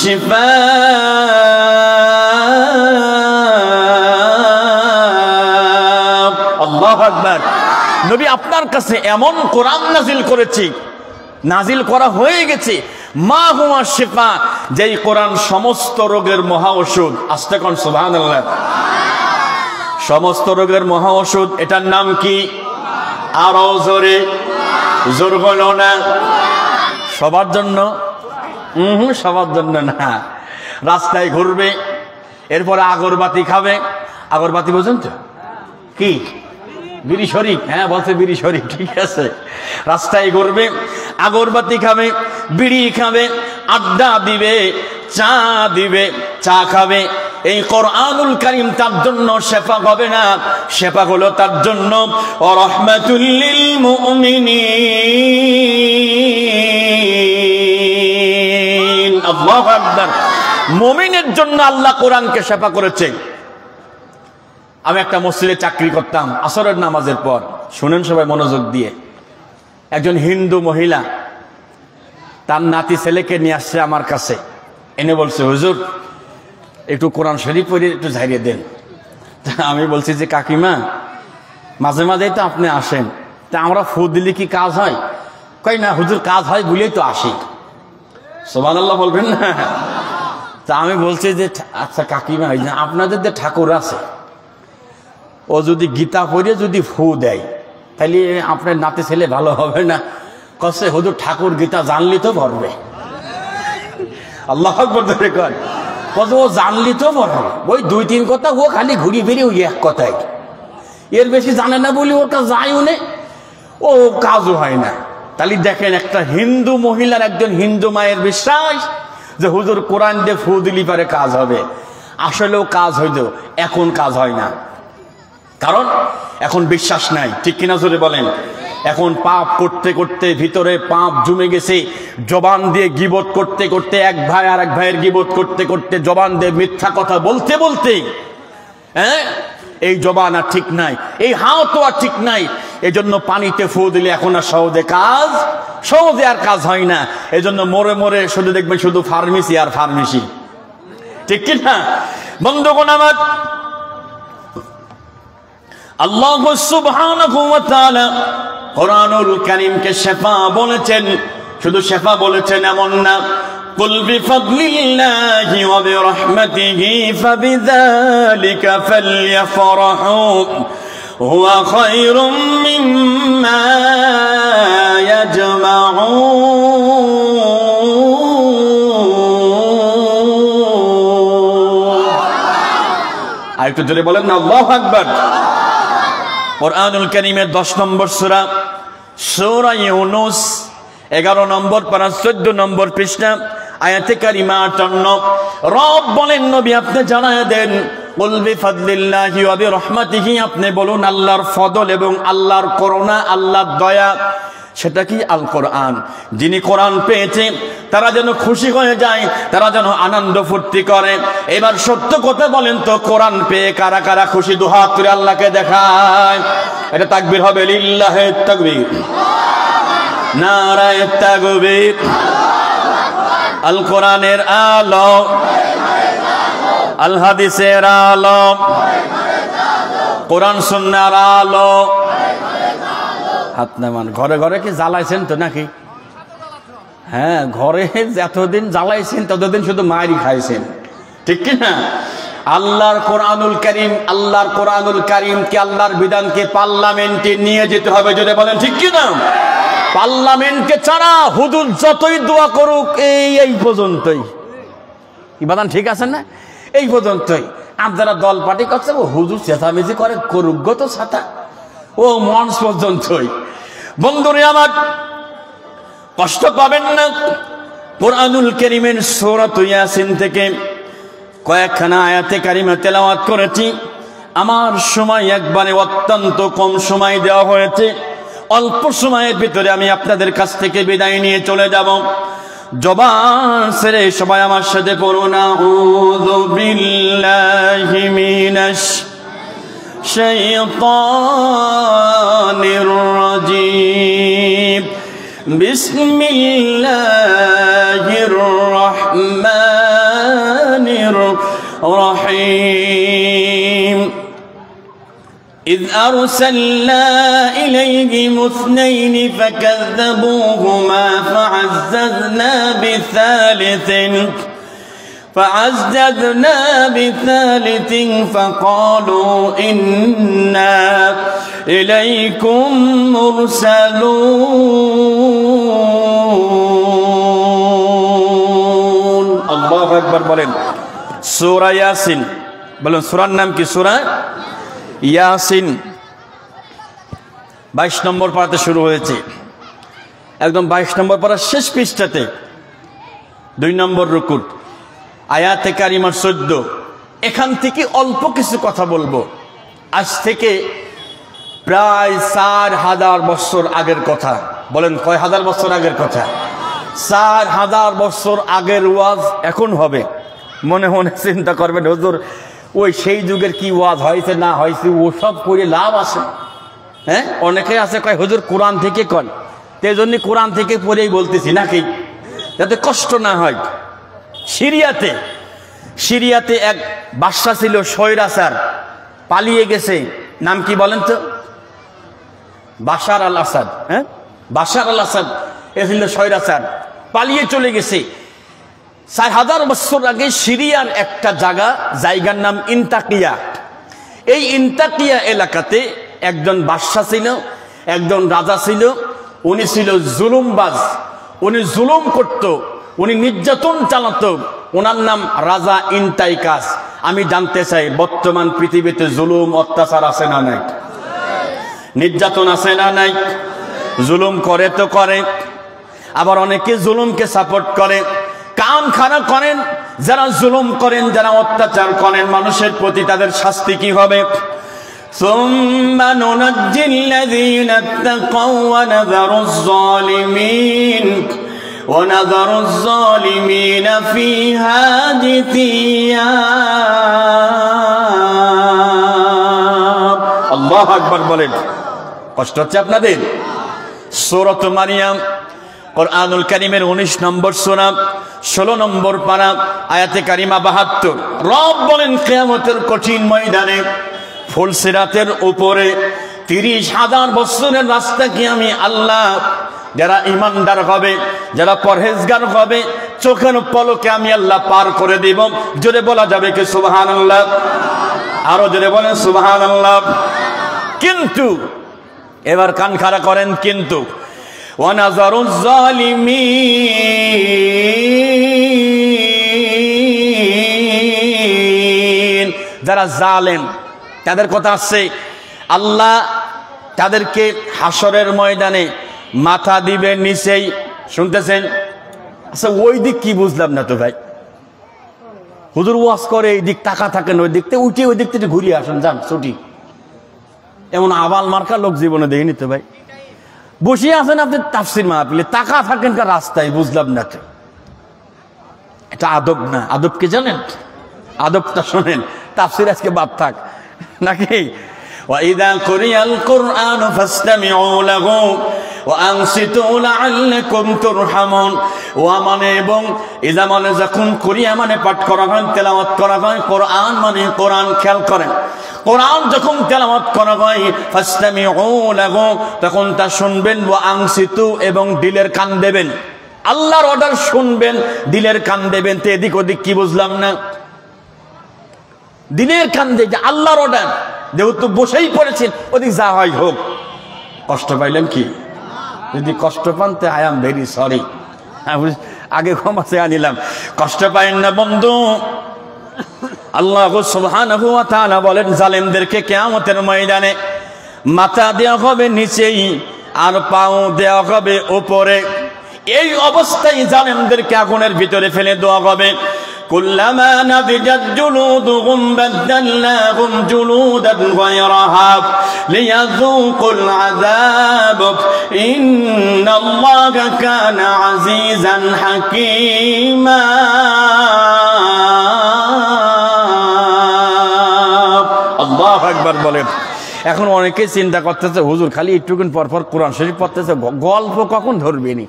শিফাআ। আল্লাহু আকবার। নবী আপনার কাছে এমন কোরআন নাজিল করেছি, নাজিল করা হয়ে গেছে, মা হুয়া শিফা, যেই কোরআন সমস্ত রোগের মহা ঔষধ। আস্তে কোন সুবহানাল্লাহ। সমস্ত রোগের মহা ঔষধ, এটার নাম কি? আরো জোরে, জোর হলো না। সবার জন্য? সবার জন্য না। রাস্তায় ঘুরবে, এরপরে আগরবাতি খাবে। আগরবাতি বোঝেন তো কি? বিড়ি শরীক। হ্যাঁ, বলছে বিড়ি শরীক, ঠিক আছে। রাস্তায় ঘুরবে, আগরবাতি খাবে, বিড়ি খাবে, আড্ডা দিবে, চা দিবে, চা খাবে। এই কোরআনুল কারীম তার জন্য শেফা হবে না, শেফা হলো তার জন্য রাহমাতুল লিল মুমিনিন। আল্লাহু আকবার। মুমিনের জন্য আল্লাহ কোরআনকে শেফা করেছে। আমি একটা মসজিদে চাকরি করতাম, আসরের নামাজের পর, শুনেন সবাই মনোযোগ দিয়ে, একজন হিন্দু মহিলা তার নাতি ছেলেকে নিয়ে আসছে আমার কাছে, এনে বলছে হুজুর একটু কোরআন শরীফ পড়ে একটু ঝাড়িয়ে দেন। আমি বলছি যে কাকিমা মাঝে মাঝেই তো আপনি আসেন, তা আমরা ফু দিলে কি কাজ হয়? কই না হুজুর কাজ হয় বলেই তো আসি। সুবহানাল্লাহ বলবেন না? তা আমি বলছি যে আচ্ছা কাকিমা আপনাদের যে ঠাকুর আছে ও যদি গীতা পড়ে যদি ফু দেয় তাহলে আপনার নাতি ছেলে ভালো হবে না? কছে হুজুর ঠাকুর গীতা জানলি তো পড়বে। আল্লাহ আকবার ধরে কর, কত ও জানলি তো পড়বে, ওই দুই তিন কথা ও খালি ঘুরি ফিরে ওই এক কথাই, এর বেশি জানে না বলি ওর কাছে যায়ও না, ও কাজও হয় না। তাহলে দেখেন একটা হিন্দু মহিলার একজন হিন্দু মায়ের বিশ্বাস যে হুজুর কোরআন দিয়ে ফু দিলি পারে কাজ হবে। আসলেও কাজ হইতো, এখন কাজ হয় না, কারণ এখন বিশ্বাস নাই। ঠিক কিনা জোরে বলেন? এখন পাপ করতে করতে ভিতরে পাপ জমে গেছে, জবান দিয়ে গীবত করতে করতে, এক ভাই আর এক ভাইয়ের গীবত করতে করতে, জবান দিয়ে মিথ্যা কথা বলতে বলতে, হ্যাঁ এই জবান আর ঠিক নাই, এই হাও তো আর ঠিক নাই। এই জন্য পানিতে ফু দিলে এখন আর সহজে আর কাজ হয় না। এই জন্য মোড়ে মোড়ে শুধু দেখবেন শুধু ফার্মেসি আর ফার্মেসি। ঠিক কিনা বন্ধুগণ আমার? আল্লাহ সুবহানাহু ওয়া তাআলা কোরআনুল কারীমকে শিফা বলেছেন, শুধু শিফা বলেছেন এমন না, কুল বিফাদলিল্লাহি ওয়া বিরহমাতিহি ফাবিযালিকা ফালইফরাহু হুয়া খায়রুম মিম্মা ইয়াজমাউন। আরেকটু জোরে বলেন না আল্লাহু আকবার। কোরআনুল কারীমের 10 নম্বর সূরা, সূরা ইউনূস 11 নম্বর পারা 14 নম্বর পৃষ্ঠা, আয়াতে কারিমা 58। রব বলেন নবী আপনি জানায় দেন, কুল বিফাদলিল্লাহি ওয়া বিরহমাতিহি, আপনি বলুন আল্লাহর ফদল এবং আল্লাহর করুণা, আল্লাহর দয়া, সেটা কি? আল কোরআন। যিনি কোরআন পেয়েছে তারা যেন খুশি হয়ে যায়, তারা যেন আনন্দ ফুর্তি করে। এবার সত্য কথা বলেন তো, কোরআন পেয়ে কারা কারা খুশি? দুহাত তুলে আল্লাহকে দেখায়। এটা তাকবীর হবে, লিল্লাহি তাকবীর, নারায়ে তাকবীর। আল কোরআনের আলো, আল হাদিসের আলো, কোরআন সুন্নাহর আলো। হাত নামান। ঘরে ঘরে কি জ্বালাইছেন তো নাকি? হ্যাঁ, ঘরে যতদিন জ্বালাইছেন ততদিন শুধু মায়েরই খাইছেন। ঠিক কিনা? আল্লাহর কোরআনুল কারীম, আল্লাহর কোরআনুল কারীমকে, আল্লাহর বিধানকে পার্লামেন্টে নিয়ে যেতে হবে, যদি বলেন ঠিক কিনা? পার্লামেন্টকে ছাড়া হুজুর যতই দোয়া করুক এই পর্যন্তই। কি বাদান ঠিক আছে না? এই পর্যন্তই। আপনারা দল পার্টি করছে, ও হুজুর চেঁচামেচি করে করুক গত ছাতা, ও মঞ্চ পর্যন্তই। বন্ধুরে আমার, কষ্ট পাবেন না। কোরআনুল কারীমের সূরা ইয়াসিন থেকে কয়েকখানা আয়াতে কারিমা তেলাওয়াত করেছি। আমার সময় একবারে অত্যন্ত কম সময় দেওয়া হয়েছে, অল্প সময়ের ভিতরে আমি আপনাদের কাছ থেকে বিদায় নিয়ে চলে যাব। জবান ছেড়ে সবাই আমার সাথে পড়ুন, আউযু বিল্লাহি মিনাশ শাইতানির রাজীম, বিসমিল্লাহির রহমানির রহিম। إذ أرسلنا إليهم اثنين فكذبوهما فعززنا بثالث فقالوا إنا إليكم مرسلون। الله أكبر বলেন। সূরা ইয়াসিন, বলেন সূরার নাম কি? সূরা ইয়াসিন 22 নম্বর পারাতে শুরু হয়েছে, একদম 22 নম্বর পারার শেষ পৃষ্ঠাতে 2 নম্বর রুকু, আয়াতে কারিমা 14। এখান থেকে অল্প কিছু কথা বলবো। আজ থেকে প্রায় 4000 বছর আগের কথা। বলেন কয় হাজার বছর আগের কথা? 4000 বছর আগের ওয়াজ এখন হবে। মনে মনে চিন্তা করবেন, হুজুর ওই সেই যুগের কি ওয়াজ হয়েছে না হয়েছে ওসব করে লাভ আছে? হ্যাঁ, অনেকে আছে কয় হুজুর কোরআন থেকে কন, সেই জন্য কোরআন থেকে পড়েই বলতেছি নাকি, যাতে কষ্ট না হয়। সিরিয়াতে এক বাদশা ছিল স্বৈরাচার, পালিয়ে গেছে। নাম কি বলেন তো? বাশার আল আসাদ। হ্যাঁ, বাশার আল আসাদ এ ছিল স্বৈরাচার, পালিয়ে চলে গেছে। 4000 বছর আগে সিরিয়ার একটা জায়গার নাম ইন্তাকিয়া। এই ইন্তাকিয়া এলাকাতে একজন বাদশা ছিল, একজন রাজা ছিল। উনি ছিল জুলুমবাজ, উনি জুলুম করত, উনি নির্যাতন চালাতো। ওনার নাম রাজা ইন্তাইকাস। আমি জানতে চাই বর্তমান পৃথিবীতে জুলুম অত্যাচার আছে না নাই? নির্যাতন আছে না নাই? জুলুম করে তো করে, আবার অনেকে জুলুমকে সাপোর্ট করে। কান খারাপ করেন যারা জুলুম করেন, যারা অত্যাচার করেন মানুষের প্রতি, তাদের শাস্তি কি হবে? সুম্মা নুনাজ্জিল্লাযীনা তাকাও ওয়া নাযারুজ যালিমিনা ফিহা জিথিয়া। আল্লাহু আকবার বলেন। কষ্ট হচ্ছে আপনাদের? সূরাত মারিয়াম, কুরআনুল কারীমের 19 নম্বর সূরা, 16 নম্বর পারা, আয়াতে কারিমা 72। রব বলেন কিয়ামতের কঠিন ময়দানে ফুলসিরাতের উপরে 30,000 বছরের রাস্তা কি আমি আল্লাহ, যারা ঈমানদার হবে, যারা পরহেজগার হবে, চোখের পলকে আমি আল্লাহ পার করে দিব। জোরে বলা যাবে কি সুবহানাল্লাহ? আরো জোরে বলেন সুবহানাল্লাহ। কিন্তু এবার কান খাড়া করেন, কিন্তু ওয়ানাযারুজ জালিমিন, যারা জালেম তাদের কথা আছে। আল্লাহ তাদেরকে হাসরের ময়দানে মাথা দিবে নিচেই। শুনতেছেন? আচ্ছা, ওই দিক কি বুঝলাম না তো ভাই। হুজুর ওয়াজ করে এই দিক, টাকা থাকেন ওই দিকতে, উঠে ওই দিক থেকে ঘুরিয়ে আসেন, যান ছুটি। এমন আবাল মার্কা লোক জীবনে দেখিনি তো ভাই। বসিয়ে আছেন আপনি তাফসির মাহফিলে, টাকা থাকেন কার রাস্তায়, বুঝলাম না তো। এটা আদব না। আদব কি জানেন? আদবটা শোনেন। তাফসির আজকে বাদ থাক নাকি। وَإِذَا قُرِئَ الْقُرْآنُ فَاسْتَمِعُوا لَهُ وَأَنصِتُوا لَعَلَّكُمْ تُرْحَمُونَ। ওয়া মানে এবং ইযা মানে যখন কুরিয়া মানে পাঠ করা হয়, তেলাওয়াত করা হয়, কোরআন মানে কোরআন, খেয়াল করেন। কোরআন যখন তেলাওয়াত করা হয়, ফাসতামিউ লাহু, তখন তা শুনবেন, ওয়া আনসিতু, এবং দিলের কান দেবেন। আল্লাহর অর্ডার শুনবেন, দিলের কান দেবেন। তো এদিক ওদিক কি বুঝলাম না। দিলের কান দিয়ে যে আল্লাহর অর্ডার, যেহেতু বসেই পড়েছেন, ওদিক যা হয় হোক। কষ্ট পাইলেন কি? যদি কষ্ট পান তো আই এম ভেরি সরি, আগে ক্ষমা চেয়ে আনিলাম। কষ্ট পাইন না বন্ধু। আল্লাহ সুবহানাহু ওয়া তাআলা বলেন জালেমদেরকে কিয়ামতের ময়দানে মাথা দেওয়া হবে নিচেই, আর পাও দেওয়া হবে উপরে। এই অবস্থায় জালেমদেরকে আগুনের ভিতরে ফেলে দেওয়া হবে। কুল্লামা নাদিজাত জুলুদুহুম বাদদালনাহুম জুলুদান গায়রাহা লিয়াযুকুল আযাব ইন্নাল্লাহা কানা আজিজান হাকীমা। আল্লাহু আকবার বলেন। এখন অনেকে চিন্তা করতেছে হুজুর খালি একটুক্ষণ পরপর কোরআন শরীফ পড়তেছে, গল্প কখন ধরবেনি?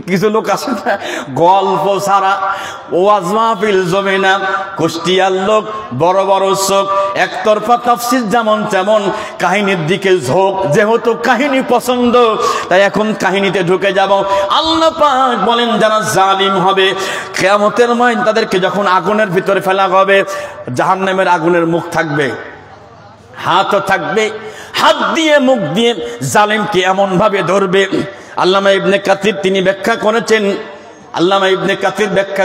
কিছু লোক আছে না, গল্প ছাড়া ওয়াজ মাহফিল জমে না। কুষ্টিয়ার লোক, বড় বড় চোখ, একতরফা তাফসীর যেমন তেমন, কাহিনীর দিকে ঝোঁক। যেহেতু কাহিনী পছন্দ, তাই এখন কাহিনীতে ঢুকে যাব। আল্লাহ পাক বলেন যারা জালিম হবে কিয়ামতের ময়দানে তাদেরকে যখন আগুনের ভিতরে ফেলা হবে, জাহান্নামের আগুনের মুখ থাকবে, হাতও থাকবে, হাত দিয়ে মুখ দিয়ে জালিমকে এমন ভাবে ধরবে। আল্লামা ইবনে কাসির তিনি ব্যাখ্যা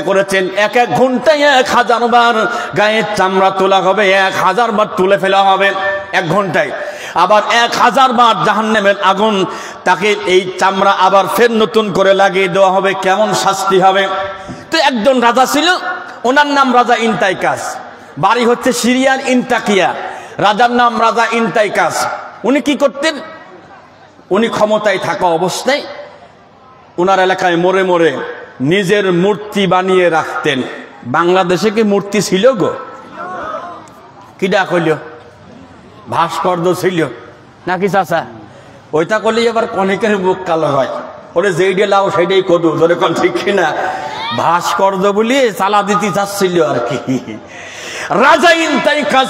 করেছেন, এক এক ঘন্টায় 1000 বার গায়ের চামড়া তোলা হবে, 1000 বার তুলে ফেলা হবে এক ঘন্টায়। আবার 1000 বার জাহান্নামের আগুন, তাকে এই চামড়া আবার ফের নতুন করে লাগিয়ে দেওয়া হবে। কেমন শাস্তি হবে! তো একজন রাজা ছিল, ওনার নাম রাজা ইন্তাইকাস, বাড়ি হচ্ছে সিরিয়ার ইন্তাকিয়া। রাজার নাম রাজা ইন্তাইকাস। উনি কি করতেন? উনি ক্ষমতায় থাকা অবস্থায় ওনার এলাকায় মোড়ে মোড়ে নিজের মূর্তি বানিয়ে রাখতেন। বাংলাদেশে কি মূর্তি ছিল গো? কিডা কইল ভাস্কর্য ছিল নাকি চাচা? ওইটা করলেই আবার অনেকের মুখ কালো হয়, ওরে যেইটা লাও সেইটাই কদু, ধরে কোন ঠিক কিনা? ভাস্কর্য বলি চালা দিতে চাচ্ছিল আর কি। রাজা ইনতাই কাজ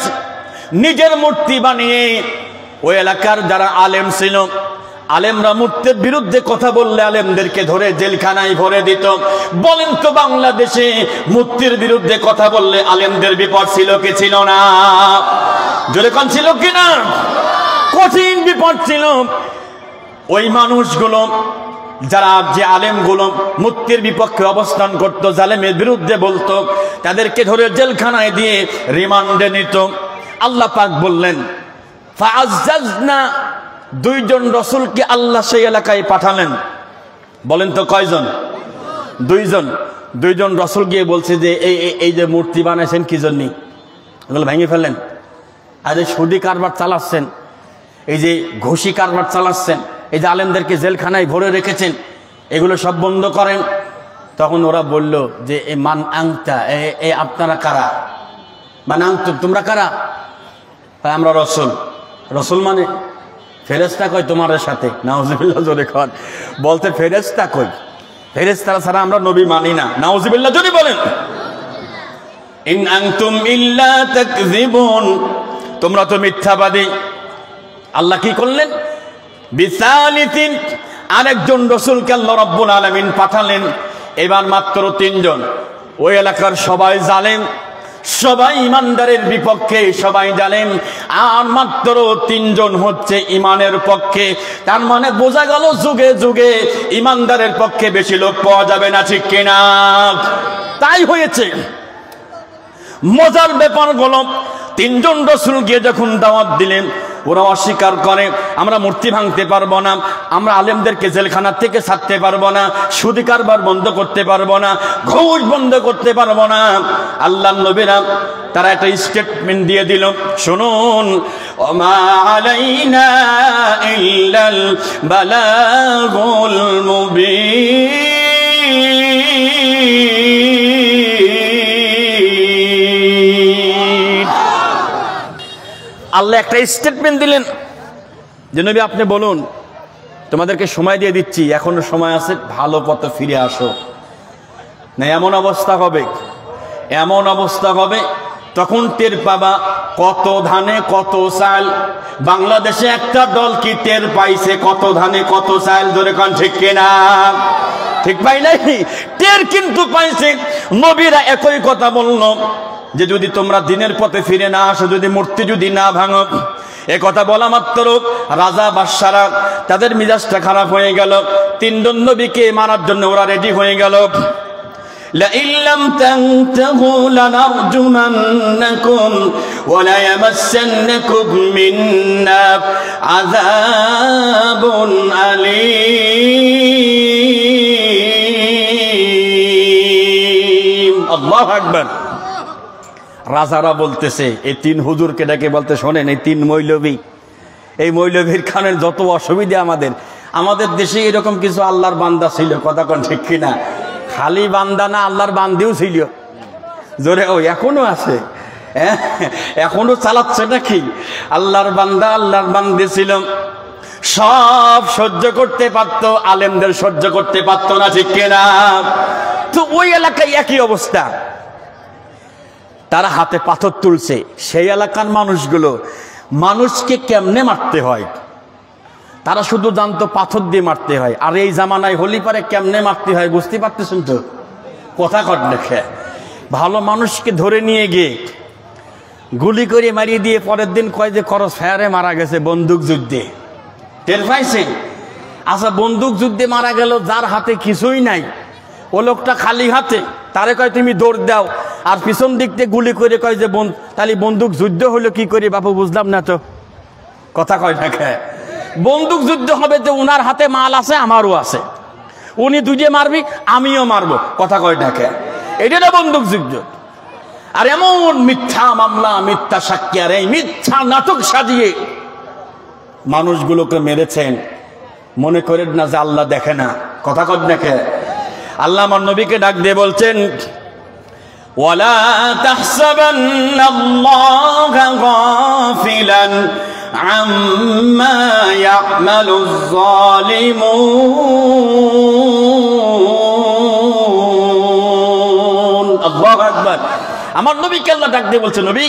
নিজের মূর্তি বানিয়ে ওই এলাকার যারা আলেম ছিল, আলেমরা মূর্তির বিরুদ্ধে কথা বললে আলেমদেরকে ধরে জেলখানায় ভরে দিত। বলেন তো বাংলাদেশে মূর্তির বিরুদ্ধে কথা বললে আলেমদের বিপদ ছিল কি ছিল না? জোরে কোন ছিল কিনা? কঠিন বিপদ ছিল। ওই মানুষগুলো যারা যে আলেমগুলো মূর্তির বিপক্ষে অবস্থান করত, জালেমের বিরুদ্ধে বলতো, তাদেরকে ধরে জেলখানায় দিয়ে রিমান্ডে নিত। আল্লাহ পাক বললেন ফাআজ্জাজনা, দুইজন রসুলকে আল্লাহ সেই এলাকায় পাঠালেন। বলেন তো কয়জন? দুইজন রসুল গিয়ে বলছে যে এই যে মূর্তি বানাইছেন কি জন্য? এগুলো ভেঙে ফেললেন। আর এই সুদি কারবার চালাচ্ছেন, এই যে ঘুষি কারবার চালাচ্ছেন, এই যে আলেমদেরকে জেলখানায় ভরে রেখেছেন, এগুলো সব বন্ধ করেন। তখন ওরা বলল যে এ মান আংতা, এ আপনারা কারা? মান আংত, তোমরা কারা? আমরা রসুল। রসুল মানে ফেরেশতা কই তোমার সাথে? নাউজুবিল্লাহ, জোরে কর। বলতে ফেরেশতা কই? ফেরেশতা ছাড়া আমরা নবী মানি না। নাউজুবিল্লাহ যদি বলেন। ইন আনতুম ইল্লা তাকযিবুন, তোমরা তো মিথ্যাবাদী। আল্লাহ কি করলেন? বিসালিতিন, আরেকজন রসুলকে আল্লাহ রাব্বুল আলামিন পাঠালেন। এবার মাত্র 3 জন। ওই এলাকার সবাই জালেম, সবাই ইমানদারের বিপক্ষে, সবাই জালেম। আর মাত্র 3 জন হচ্ছে ইমানের পক্ষে। তার মানে বোঝা গেল যুগে যুগে ইমানদারের পক্ষে বেশি লোক পাওয়া যাবে না, ঠিক কিনা? তাই হয়েছে। মজার ব্যাপার হলো 3 জন রসুল গিয়ে যখন দাওয়াত দিলেন, ওরা অস্বীকার করে, আমরা মূর্তি ভাঙতে পারবো না, আমরা আলেমদেরকে জেলখানা থেকে ছাড়তে পারবো না, সুদি কারবার বন্ধ করতে পারবো না, ঘুষ বন্ধ করতে পারবো না। আল্লাহর নবীরা তারা একটা স্টেটমেন্ট দিয়ে দিল, শুনুন, ওমা আলাইনা ইল্লাল বালাগুল মুবিন। আল্লাহ একটা স্টেটমেন্ট দিলেন যে নবী আপনি বলুন, তোমাদেরকে সময় দিয়ে দিচ্ছি, এখনো সময় আছে, ভালো পথে ফিরে আসো। না এমন অবস্থা হবে তখন টের পাবা কত ধানে কত চাল। বাংলাদেশে একটা দল কি টের পাইছে কত ধানে কত চাল? ধরে কান ঠিক কিনা? ঠিক পাই নাই, টের কিন্তু পাইছে। নবীরা একই কথা বলল যে যদি তোমরা দিনের পথে ফিরে না আসো, যদি মূর্তি যদি না ভাঙো, এ কথা বলা মাত্র রাজা বাদশারা তাদের মিজাজটা খারাপ হয়ে গেল। 3 জন নবীকে মারার জন্য ওরা রেডি হয়ে গেল। লা ইল্লাম তানতাহু লানারজুমান্নাকুম ওয়া লা ইয়ামাসসান্নাকুম মিন্না আযাবুন আলীম। আল্লাহু আকবার। রাজারা বলতেছে, এই 3 হুজুরকে ডাকে বলতে, শোনেন, এই 3 মৌলবী, এই মৌলবীর খানের যত অসুবিধা আমাদের দেশে এরকম কিছু আল্লাহর বান্দা ছিল, কথা কোন ঠিক কিনা? খালি বান্দা না, আল্লাহর বান্দিও ছিল। জোরে ও এখনো আছে, এখনো চালাচ্ছে নাকি? আল্লাহর বান্দা, আল্লাহর বান্দি ছিল। সব সহ্য করতে পারতো, আলেমদের সহ্য করতে পারতো না, ঠিক কিনা? তো ওই এলাকায় একই অবস্থা। তারা হাতে পাথর তুলছে। সেই এলাকার মানুষগুলো মানুষকে কেমনে মারতে হয় তারা শুধু জানতো পাথর দিয়ে মারতে হয়। আর এই জামানায় হলি পারে কেমনে মারতে হয় বুঝতে পারতেছেন তো? কথা কট দেখে ভালো মানুষকে ধরে নিয়ে গিয়ে গুলি করে মারিয়ে দিয়ে পরের দিন কয় যে খরচ ফায়ারে মারা গেছে বন্দুক যুদ্ধে। টের পাইছেন? আচ্ছা, বন্দুক যুদ্ধে মারা গেল যার হাতে কিছুই নাই, ও লোকটা খালি হাতে, তারে কয় তুমি দৌড় দাও, আর পিছন দিক দিয়ে গুলি করে কয় যে তাহলে বন্দুক যুদ্ধ হলো কি করে বাপু? বুঝলাম না তো, কথা কয় না খায়। বন্দুক যুদ্ধ হবে যে উনার হাতে মাল আছে, আমারও আছে, উনি দুজে মারবি, আমিও মারবো, কথা কয় না খায়। এটা না বন্দুক যুদ্ধ। আর এমন মিথ্যা মামলা, মিথ্যা সাক্ষী, আর এই মিথ্যা নাটক সাজিয়ে মানুষগুলোকে মেরেছেন। মনে করেন না যে আল্লাহ দেখে না, কথা কয় না খায়। আল্লাহ আমার নবীকে ডাক দিয়ে বলছেন, ওয়ালা তাহসাবান্নাল্লাহা গাফিলান আম্মা ইয়া'মালুয যালিমুন। আল্লাহু আকবার। আমার নবীকে আল্লাহ ডাক দিয়ে বলছে, নবী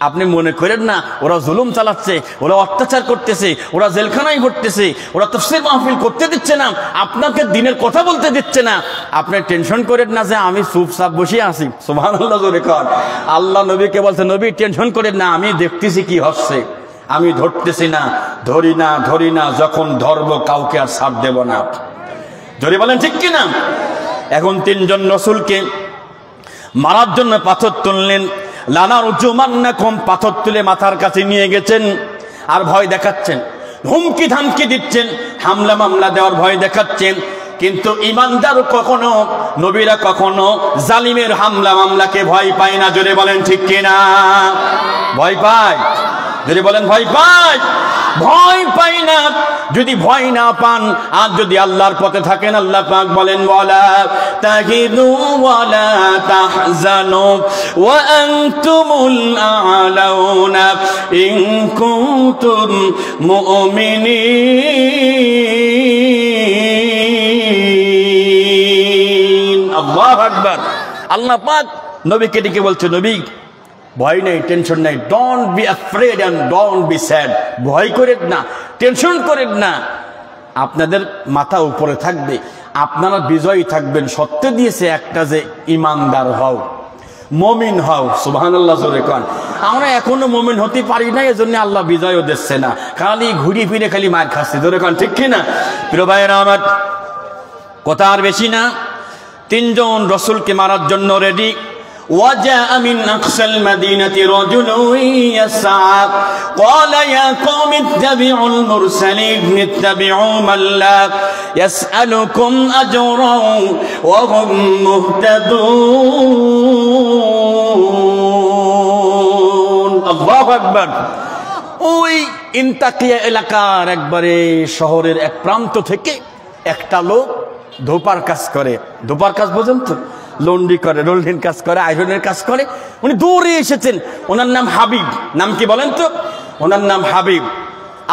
আপনি মনে করেন না ওরা জুলুম চালাচ্ছে, ওরা অত্যাচার করতেছে, ওরা জেলখানায় ঘটতেছে, ওরা তাফসীর মাহফিল করতে দিচ্ছে না, আপনাকে দিনের কথা বলতে দিচ্ছে না, আপনি টেনশন করেন না যে আমি চুপচাপ বসে আছি। সুবহানাল্লাহ জোরে কর। আল্লাহ নবীকে বলছে, নবী টেনশন করেন না, আমি দেখতেছি কি হচ্ছে, আমি ধরতেছি না, ধরি না, যখন ধরবো কাউকে আর ছাড় দেব না। জোরে বলেন ঠিক কিনা? এখন তিনজন রাসূলকে মারার জন্য পাথর তুললেন। লানারজুমান্নাকুম, পাথর তুলে মাথার কাছে নিয়ে গেছেন আর ভয় দেখাচ্ছেন, হুমকি ধামকি দিচ্ছেন, হামলা মামলা দেওয়ার ভয় দেখাচ্ছেন। কিন্তু ইমানদার কখনো, নবীরা কখনো জালিমের হামলা মামলাকে ভয় পায় না। জোরে বলেন ঠিক কিনা? ভয় পায়? যদি বলেন ভয় পায়? ভয় পাই না। যদি ভয় না পান আর যদি আল্লাহর পথে থাকেন, আল্লাহ পাক বলেন ওয়ালা তাহিনু ওয়ালা তাহজানু ওয়া আনতুমুল আ'লাউনা ইন কুনতুম মুমিনিন। আল্লাহু আকবার। আল্লাহ পাক নবীকে ডেকে বলছে, নবী ভয় নেই, টেনশন নেই, don't be afraid and don't be sad. ভয় করেন না, টেনশন করেন না, আপনাদের মাথা উপরে থাকবে, আপনারা বিজয়ী থাকবেন। সত্য দিয়েছে একটা যে ইমানদার হও, মুমিন হও। সুবহানাল্লাহ জোরে কোন। আমরা এখনো মুমিন হতে পারি না, এজন্য আল্লাহ বিজয়ও দিচ্ছে না, খালি ঘুরি ফিরে খালি মার খাচ্ছে। জোরে কোন ঠিক কি না? প্রিয় ভাইয়েরা আমার, কথা আর বেশি না। তিনজন রাসূলকে মারার জন্য রেডি। وجاء من أقصى المدينة رجل يسعى قال يا قوم اتبعوا المرسلين اتبعوا من لا يسألكم أجرا وهم مهتدون। الله أكبر। ওই ইন্তাকিয়া এলাকার একবারে শহরের এক প্রান্ত থেকে একটা লোক ধোপার কাজ করে। ধোপার কাজ বোঝেন তো? লন্ডি করে, রোল্ডিং কাজ করে, আয়রনের কাজ করে। উনি দৌড়ে এসেছেন। ওনার নাম হাবিব। নাম কি বলেন তো? ওনার নাম হাবিব।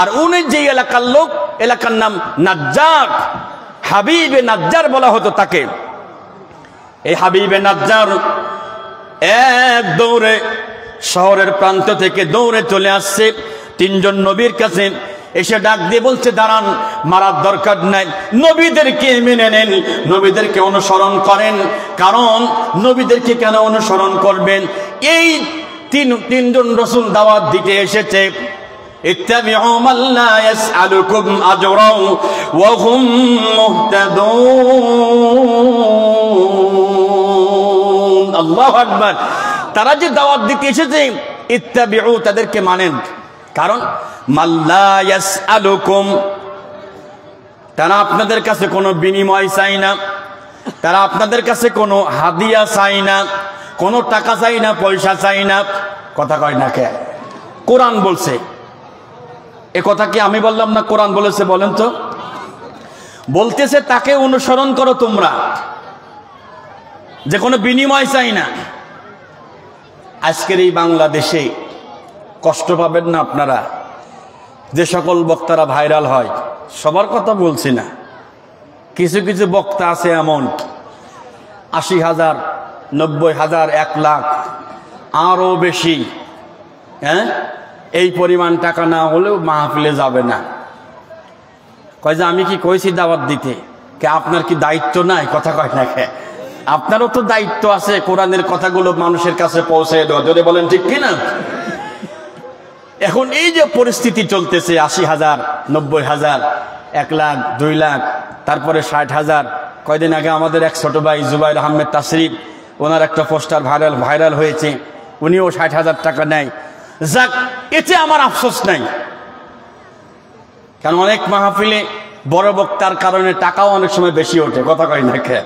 আর উনি যে এলাকার লোক, এলাকার নাম নাজ্জার। হাবিবে নাজ্জার বলা হতো তাকে। এই হাবিবে নাজ্জার এক দৌড়ে শহরের প্রান্ত থেকে দৌড়ে চলে আসছে তিনজন নবীর কাছে। এসে ডাক দিয়ে বলছে, দাঁড়ান, মারার দরকার নাই, নবীদেরকে মেনে নেন, নবীদেরকে অনুসরণ করেন। কারণ নবীদেরকে কেন অনুসরণ করবেন? এই তিনজন রাসূল দাওয়াত দিতে এসেছে। ইত্তাবিউ মান লা ইয়াসআলুকুম আজরান ওয়া হুম মুহতাদুন। আল্লাহু আকবার। তারা যে দাওয়াত দিতে এসেছে, ইত্তাবিউ, তাদেরকে মানেন। কারণ মাল্লা ইয়াসআলুকুম, তারা আপনাদের কাছে কোনো বিনিময় চাই না, তারা আপনাদের কাছে কোনো হাদিয়া চাই না, কোনো টাকা চাই না, পয়সা চাই না। কথা কয় না কে? কোরআন বলছে। এ কথা কি আমি বললাম না কোরআন বলেছে? বলেন তো। বলতেছে তাকে অনুসরণ করো তোমরা, যে কোনো বিনিময় চাই না। আজকের এই বাংলাদেশে কষ্ট পাবেন না আপনারা, যে সকল বক্তারা ভাইরাল হয়, সবার কথা বলছি না, কিছু কিছু বক্তা আছে এমন ৮০,০০০, ৯০,০০০, ১ লাখ, আরও বেশি, হ্যাঁ, এই পরিমাণ টাকা না হলেও মাহফিলে যাবে না। কয় যে আমি কি কইছি দাওয়াত দিতে? কে আপনার কি দায়িত্ব নাই? কথা কয় না কে? আপনারও তো দায়িত্ব আছে কোরআনের কথাগুলো মানুষের কাছে পৌঁছে দেওয়া। যদি বলেন ঠিক কিনা? এখন এই যে পরিস্থিতি চলতেছে, ৮০,০০০, ৯০,০০০, ১ লাখ, ২ লাখ, তারপরে ৬০,০০০। কয়দিন আগে আমাদের এক ছোট ভাই জুবাইর আহমেদ তাশরিফ, ওনার একটা পোস্টার ভাইরাল হয়েছে, উনিও ৬০,০০০ টাকা নেয়। যাক, এতে আমার আফসোস নাই, কারণ অনেক মাহফিলে বড় বক্তার কারণে টাকাও অনেক সময় বেশি ওঠে। কথা কয় না কে?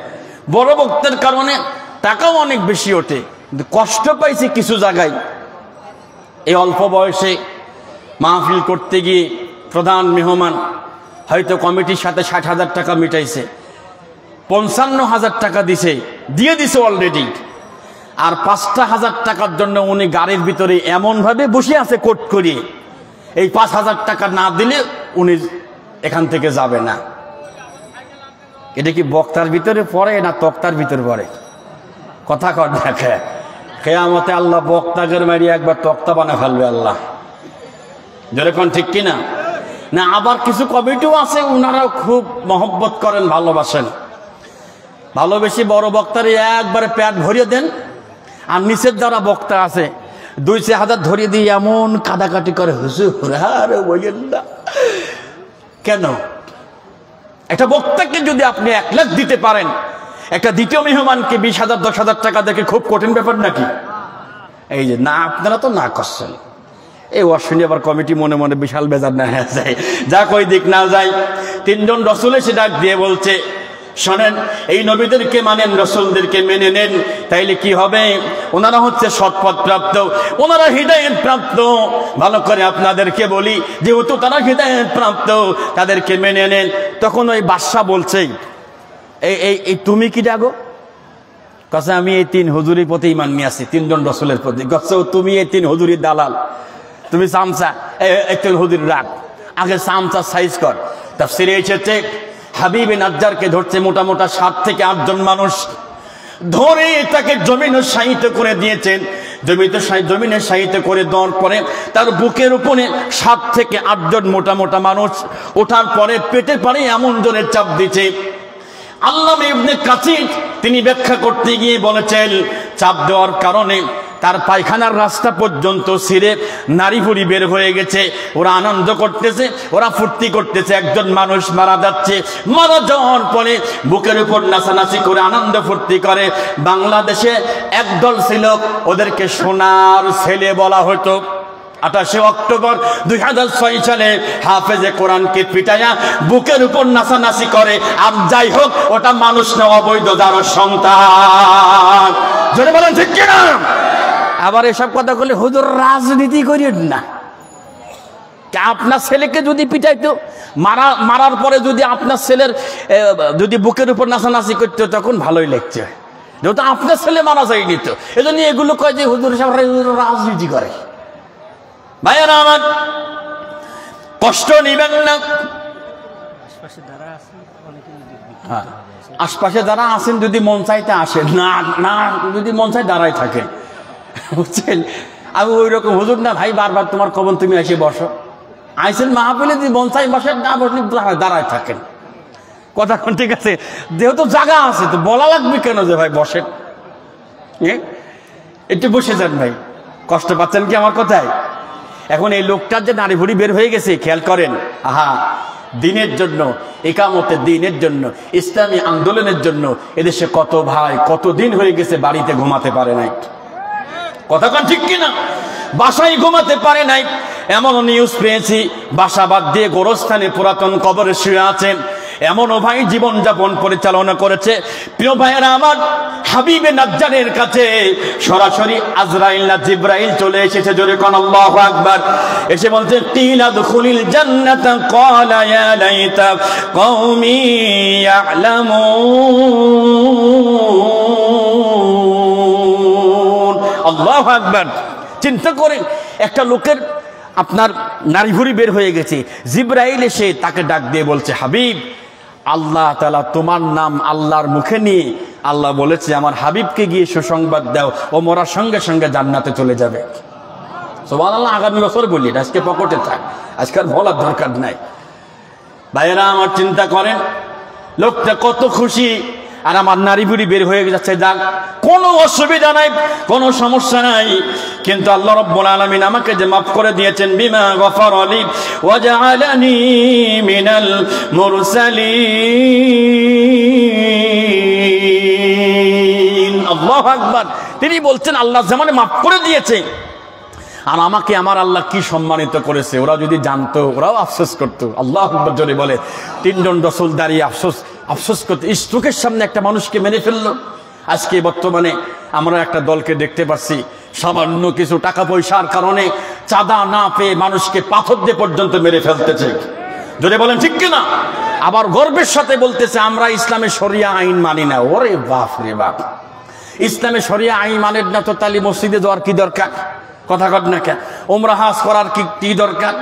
বড় বক্তার কারণে টাকাও অনেক বেশি ওঠে, কিন্তু কষ্ট পাইছি কিছু জায়গায়। এই অল্প বয়সে মাহফিল করতে গিয়ে প্রধান মেহমান হয়তো কমিটির সাথে ৬০,০০০ টাকা মিটাইছে, ৫৫,০০০ টাকা দিয়ে দিছে অলরেডি। আর 5,000 টাকার জন্য উনি গাড়ির ভিতরে এমন ভাবে বসে আছে কোট করিয়ে, এই 5,000 টাকা না দিলে উনি এখান থেকে যাবে না। এটা কি বক্তার ভিতরে পড়ে না তক্তার ভিতরে পড়ে? কথা কর দেখে কিয়ামতে আল্লাহ বক্তাগের মারি একবার তক্তা বানা ফেলবে আল্লাহ। যেরকম ঠিক কিনা? না আবার কিছু কমিটিও আছে, ওনারাও খুব মহব্বত করেন, ভালোবাসেন, ভালোবেসে বড় বক্তারে একবারে পেট ভরিয়ে দেন, আর নিচের যারা বক্তা আছে 2-4 হাজার ধরিয়ে দিয়ে এমন কাদাকাটি করে, হুজুর আরে বলেন না। কেন? একটা বক্তাকে যদি আপনি 1 লাখ দিতে পারেন, একটা দ্বিতীয় মেহমানকে 20,000 10,000 টাকা দেখে খুব কঠিন ব্যাপার নাকি? এই যে না, আপনারা তো না করছেন। এই অশ্বিনী আবার কমিটি মনে মনে বিশাল বেজার না হয়ে যায়, যা কই দিক না যায়। 3 জন রসুল এসে ডাক দিয়ে বলছে, শোনেন, এই নবীদেরকে মানেন, রসুলদেরকে মেনে নেন, তাইলে কি হবে? ওনারা হচ্ছে সৎপথ প্রাপ্ত, ওনারা হিদায়াত প্রাপ্ত। ভালো করে আপনাদেরকে বলি, যেহেতু তারা হিদায়াত প্রাপ্ত, তাদেরকে মেনে নেন। তখন ওই বাদশা বলছে, এই তুমি কি ডাকো? কাছে আমি এই 3 হুজুরির প্রতি ঈমান নিয়ে আসি, 3 জন রসুলের প্রতি। কাছে তুমি এই 3 হুজুরির দালাল, তুমি চামচা, এই 3 হুজুর রাখ, আগে চামচা সাইজ কর। তাফসীরে এসেছে হাবিবে নাজ্জারকে ধরছে মোটা মোটা 7 থেকে 8 জন মানুষ ধরে তাকে জমিনে শায়িত করে দিয়েছেন। জমিনে শায়িত করে দেওয়ার পরে তার বুকের উপরে 7 থেকে 8 জন মোটা মোটা মানুষ ওঠার পরে পেটের পারে এমন জোরে চাপ দিচ্ছে। আল্লামা ইবনে কাসির তিনি ব্যাখ্যা করতে গিয়ে বলেছেন, চাপ দেওয়ার কারণে তার পায়খানার রাস্তা পর্যন্ত ছিঁড়ে নারী ভুঁড়ি বের হয়ে গেছে। ওরা আনন্দ করতেছে, ওরা ফুর্তি করতেছে, একজন মানুষ মারা যাচ্ছে। মারা যাওয়ার পরে বুকের উপর নাচানাচি করে আনন্দ ফুর্তি করে। বাংলাদেশে একদল ছিল, ওদেরকে সোনার ছেলে বলা হতো। 28 অক্টোবর 2006 সালে হাফেজে কোরআনকে পিটাইয়া বুকের উপর নাচানাচি করে। আর যাই হোক, ওটা মানুষ না, অবৈধ যার সন্তান। জোরে বলেন ঠিক কিনা? আবার এসব কথা বলে হুজুর রাজনীতি করিয়েন না। আপনার ছেলেকে যদি পিটাইতো, মারার পরে যদি আপনার ছেলের যদি বুকের উপর নাচানাচি করতো, তখন ভালোই লাগছে, যেহেতু আপনার ছেলে মারা যায়নি। তো এজন্য এগুলো কয় যে হুজুর রাজনীতি করে। ভাইয়েরা আমার, কষ্ট নিবেন না। আশপাশে যারা আছেন যদি মন চাইতে আসেন, না যদি মন চাই দাঁড়াই থাকেন, বুঝছেন? আমি ওই রকম হুজুর না ভাই, বারবার তোমার কবন তুমি এসে বসো। আইসেন মাহফিলে যদি মন চাই বসেন, না বসলে দাঁড়ায় থাকেন। কথা কোন ঠিক আছে? যেহেতু জায়গা আছে তো বলা লাগবে কেন যে ভাই বসেন, একটু বসে যান ভাই। কষ্ট পাচ্ছেন কি আমার কথায়? এখন এই লোকটার যে নারী ভুঁড়ি বের হয়ে গেছে, খেয়াল করেন। আহা, দিনের জন্য, একামতের দিনের জন্য, ইসলামী আন্দোলনের জন্য এদেশে কত ভাই কত দিন হয়ে গেছে বাড়িতে ঘুমাতে পারে নাই। কথা কোন ঠিক কিনা? বাসায় ঘুমাতে পারে নাই। এমন নিউজ পেয়েছি, বাসা বাদ দিয়ে গোরস্থানে পুরাতন কবরে শুয়ে আছেন। এমনও ভাই জীবনযাপন পরিচালনা করেছে। প্রিয় ভাইয়েরা আমার, হাবিবে নাজ্জারের কাছে সরাসরি আজরাইল না জিবরাইল চলে এসেছে। জোরে কোন আল্লাহু আকবার। এসে বলছে, কিলা দুখুলিল জান্নাতা ক্বালা ইয়া লাইতা কওমি ইয়ালামুন। আল্লাহু আকবার। চিন্তা করেন, একটা লোকের আপনার নারী ভুঁড়ি বের হয়ে গেছে, জিবরাইল এসে তাকে ডাক দিয়ে বলছে, হাবিব, আল্লাহ তাআলা তোমার নাম আল্লাহর মুখে নিয়ে আল্লাহ বলেছে আমার হাবিবকে গিয়ে সুসংবাদ দাও, ও মরার সঙ্গে সঙ্গে জান্নাতে চলে যাবে। সুবহানাল্লাহ। আগামী বছর বলি, আজকে পকেটে থাক, আজকে আর বলার দরকার নাই। ভাইয়েরা আমার, চিন্তা করেন লোকটা কত খুশি, আর আমার নারী বুড়ি বের হয়ে যাচ্ছে, যাক, কোনো অসুবিধা নাই, কোনো সমস্যা নাই। কিন্তু আল্লাহ রাব্বুল আলামিন আমাকে যে মাফ করে দিয়েছেন, বিমা গফারা লি ওয়া জাআলানি মিনাল মুরসালিন। আল্লাহু আকবার। তিনি বলছেন আল্লাহ যেমন মাফ করে দিয়েছে, আর আমাকে আমার আল্লাহ কি সম্মানিত করেছে, ওরা যদি জানতো ওরাও আফসোস করতো। আল্লাহু আকবার জোরে বলে। 3 জন রাসূল দাঁড়িয়ে আফসোস করতে, চোখের সামনে একটা মানুষকে মেরে ফেললো। আজকে বর্তমানে আমরা একটা দলকে দেখতে পাচ্ছি, সামান্য কিছু টাকা পয়সার কারণে চাঁদা না পেয়ে মানুষকে পাথর দিয়ে পর্যন্ত মেরে ফেলতেছে। জোরে বলেন ঠিক কিনা? আবার গর্বের সাথে বলতেছে আমরা ইসলামের শরিয়া আইন মানি না। ওরে বাপ রে বাপ, ইসলামে শরিয়া আইন মানের না তো তাহলে মসজিদে যাওয়ার কি দরকার? কথা কর না কেন? ওমরা হাজ করার কি দরকার?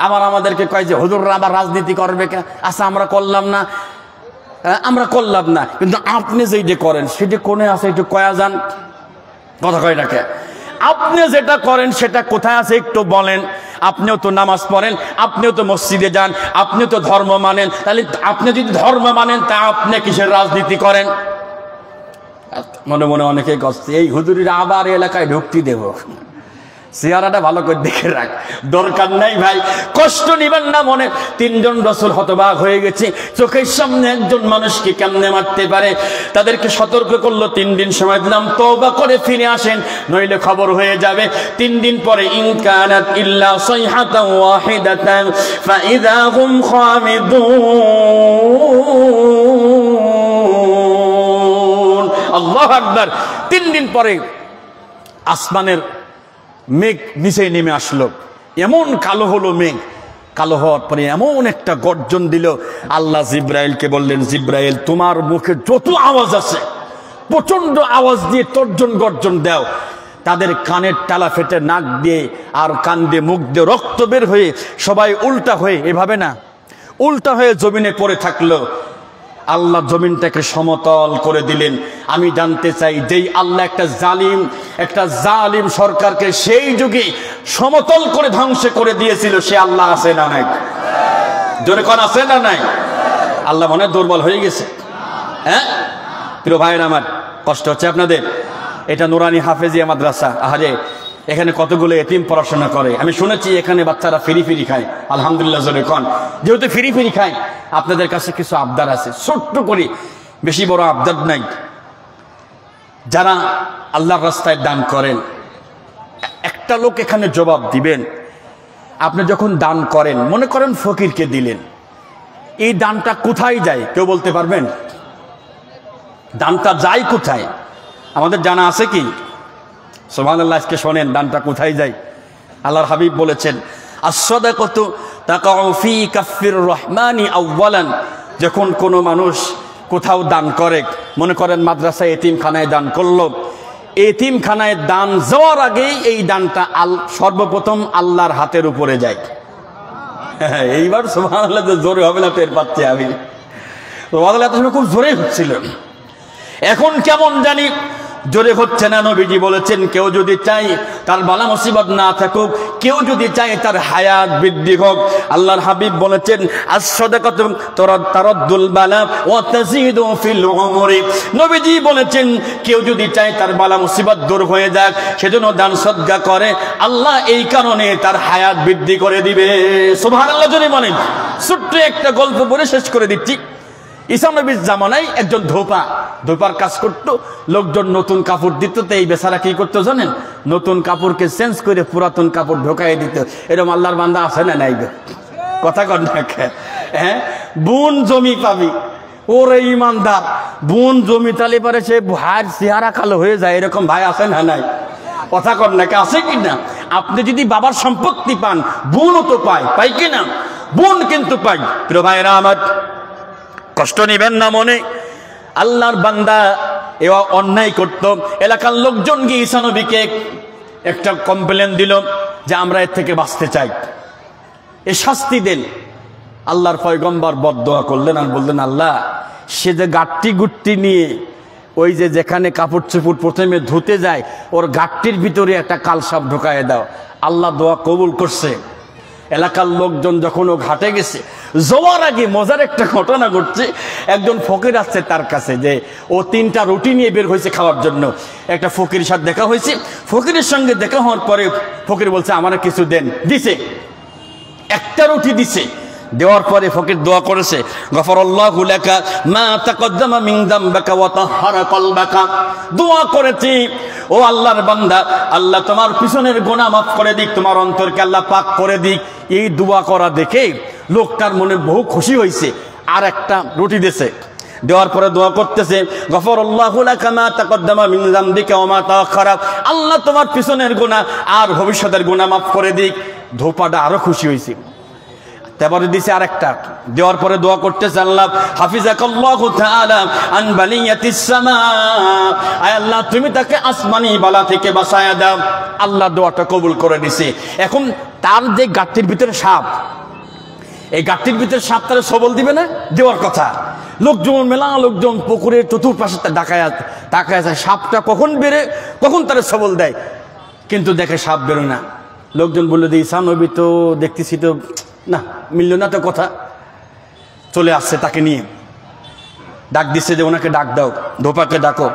আবার আমাদেরকে কয় যে হুজুররা আবার রাজনীতি করবে কেন? আচ্ছা আমরা করলাম না, আমরা করলাম না, কিন্তু আপনি যেটা করেন সেটা কোনে আছে একটু কয়া যান। কথা কয় না কেন? আপনি যেটা করেন সেটা কোথায় আছে একটু বলেন। আপনিও তো নামাজ পড়েন, আপনিও তো মসজিদে যান, আপনিও তো ধর্ম মানেন, তাহলে আপনি যদি ধর্ম মানেন তা আপনি কিসের রাজনীতি করেন? মনে মনে অনেকে কষ্ট, এই হুজুরিরা আবার এলাকায় ঢুকতে দেব, চেহারাটা ভালো করে দেখে রাখ, দরকার নাই ভাই, কষ্ট নিবেন না মনে। 3 জন রাসূল হতবাক হয়ে গেছে, চোখের সামনে একজন মানুষকে কেমনে মারতে পারে। তাদেরকে সতর্ক করলো, 3 দিন সময় দিলাম, তওবা করে ফিরে আসেন, নইলে খবর হয়ে যাবে। 3 দিন পরে ইন কানাত ইল্লা সাইহাতান ওয়াহিদাতান ফাইযা হুম খামিদুন। আল্লাহু আকবার। 3 দিন পরে আসমানের মেঘ নিচে নেমে আসলো, এমন কালো হলো মেঘ। কালো হওয়ার পরে এমন একটা গর্জন দিল, আল্লাহ জিব্রাইলকে বললেন, জিব্রাইল তোমার মুখে যত আওয়াজ আছে প্রচন্ড আওয়াজ দিয়ে তর্জন গর্জন দাও। তাদের কানের টালা ফেটে নাক দিয়ে আর কান দিয়ে মুখ দিয়ে রক্ত বের হয়ে সবাই উল্টা হয়ে, এভাবে না, উল্টা হয়ে জমিনে পড়ে থাকলো। আল্লাহ জমিনটাকে সমতল করে দিলেন। আমি জানতে চাই, যেই আল্লাহ একটা জালিম সরকারকে সেই যুগে সমতল করে ধ্বংস করে দিয়েছিল, সে আল্লাহ আছে না নাই? জোরে কোন আছে না নাই? আল্লাহ মনে দুর্বল হয়ে গেছে? হ্যাঁ প্রিয় ভাইয়ের আমার, কষ্ট হচ্ছে আপনাদের? এটা নুরানি হাফেজিয়া মাদ্রাসা। আহারে, এখানে কতগুলো এতিম পড়াশোনা করে। আমি শুনেছি এখানে বাচ্চারা ফিরি খায়। আলহামদুলিল্লাহ জোরে কোন। যেহেতু ফিরি খায়, আপনাদের কাছে কিছু আবদার আছে, ছোট্ট করে, বেশি বড় আবদার নাই। যারা আল্লাহর রাস্তায় দান করেন, একটা লোক এখানে জবাব দিবেন, আপনি যখন দান করেন, মনে করেন ফকিরকে দিলেন, এই দানটা কোথায় যায় কেউ বলতে পারবেন? দানটা যায় কোথায়? আমাদের জানা আছে কি? সুবহানাল্লাহ। আজকে শোনেন দানটা কোথায় যায়। আল্লাহর হাবিব বলেছেন, আস-সাদাকাতু তাকাউ ফি কাফির রহমানি আউয়ালান। যখন কোনো মানুষ কোথাও দান করে, মনে করেন মাদ্রাসায় এতিমখানায় দান করলো, এতিমখানায় দান যাওয়ার আগেই এই দানটা সর্বপ্রথম আল্লাহর হাতের উপরে যায়। এইবার সুবহানাল্লাহ জোরে হবে না টের পাচ্ছি আমি। সুবহানাল্লাহ এত সময় খুব জোরে হচ্ছিল, এখন কেমন জানি জোরে হচ্ছে না। নবীজি বলেছেন, কেউ যদি চাই তার বালা মুসিবত না থাকুক, কেউ যদি চাই তার হায়াত বৃদ্ধি হোক, আল্লাহর হাবিব বলেছেন, আস-সাদাকাতু তারাদ্দুল বালা ওয়া তাজিদু ফিল উমরি। নবীজি বলেছেন, কেউ যদি চাই তার বালা মুসিবত দূর হয়ে যাক, সেজন্য দান সদকা করে, আল্লাহ এই কারণে তার হায়াত বৃদ্ধি করে দিবে। সুবহানাল্লাহ জোরে বলেন। ছোট্ট একটা গল্প বলে শেষ করে দিচ্ছি। ঈসা নবীর জামানায় একজন ধোপার কাজ করত, লোকজন নতুন কাপড় দিত, তো এই বেচারা কি করতো জানেন? নতুন কাপড়কে চেঞ্জ করে পুরাতন কাপড় ঢোকাই দিত। এরকম আল্লাহর বান্দা আছে না নাই? কথা কর না? হ্যাঁ, বোন জমি পাবি, ওরে ইমানদার, বোন জমি তালে পারে সে ভাইয়ের চেহারা কালো হয়ে যায়, এরকম ভাই আছে না নাই? কথা কর না? আছে কি না? আপনি যদি বাবার সম্পত্তি পান, বোনও তো পাই কি না? বোন কিন্তু পাই। প্রিয় ভাইরা আমার, কষ্ট নিবেন না মনে। আল্লাহর বান্দা এও অন্যায় করত। এলাকার লোকজন গিয়ে ঈসা নবীকে একটা কমপ্লেন দিল যে আমরা এর থেকে বাঁচতে চাই, এ শাস্তি দেন। আল্লাহর পয়গম্বর বদদোয়া করলেন আর বললেন, আল্লাহ সে যে গাট্টি গুট্টি নিয়ে ওই যে যেখানে কাপড় চোপড় প্রথমে ধুতে যায়, ওর গাট্টির ভিতরে একটা কালসাপ ঢোকায় দাও। আল্লাহ দোয়া কবুল করছে। এলাকার লোকজন যখন ও ঘাটে গেছে, যাওয়ার আগে মজার একটা ঘটনা ঘটছে। একজন ফকির আসছে তার কাছে, যে ও 3টা রুটি নিয়ে বের হয়েছে খাওয়ার জন্য। একটা ফকিরের সাথে দেখা হয়েছে। ফকিরের সঙ্গে দেখা হওয়ার পরে ফকির বলছে, আমার কিছু দেন। দিছে, একটা রুটি দিছে। দেওয়ার পরে ফকির দোয়া করেছে, গফরাল্লাহু লাকা মা তাকদ্দামা মিন যামবিকা ওয়া তাহহারা কলবাকা। দোয়া করেছি, ও আল্লাহর বান্দা, আল্লাহ তোমার পিছনের গুনাহ মাফ করে দিক, তোমার অন্তরকে আল্লাহ পাক করে দিক। এই দোয়া করা দেখে লোকটার মনে বহু খুশি হয়েছে, আর একটা রুটি দিয়েছে। দেওয়ার পরে দোয়া করতেছে, গফরাল্লাহু লাকা মা তাকদ্দামা মিন যামবিকা ওয়া মা তাআখারা। আল্লাহ তোমার পিছনের গুনাহ আর ভবিষ্যতের গুনাহ মাফ করে দিক। ধোপাটা আরো খুশি হয়েছে। তারপরে দিছে আরেকটা, দেওয়ার পরে দোয়া করতেছে আল্লাহ হাফিজাকাল্লাহু তাআলা আন বালিয়াতিস সামা, আয় আল্লাহ তুমি তাকে আসমানি বালা থেকে বাঁচায়া দাও। আল্লাহ দোয়াটা কবুল করে দিছে। এখন তার যে গাঁটটির ভিতরে সাপ, এই গাঁটটির ভিতরে সাপ তারা সবল দিবে না, দেওয়ার কথা। লোকজন মেলা লোকজন পুকুরের চতুর্পাশে তাকায় যায় সাপটা কখন বেড়ে কখন তারা সবল দেয়, কিন্তু দেখে সাপ বেরোয় না। লোকজন বললো যে ঈসা নবী তো দেখতেছি তো না, মিলল না তো কথা। চলে আসছে তাকে নিয়ে, ডাক দিচ্ছে যে ওনাকে ডাক দাও, ধোপাকে ডাকো।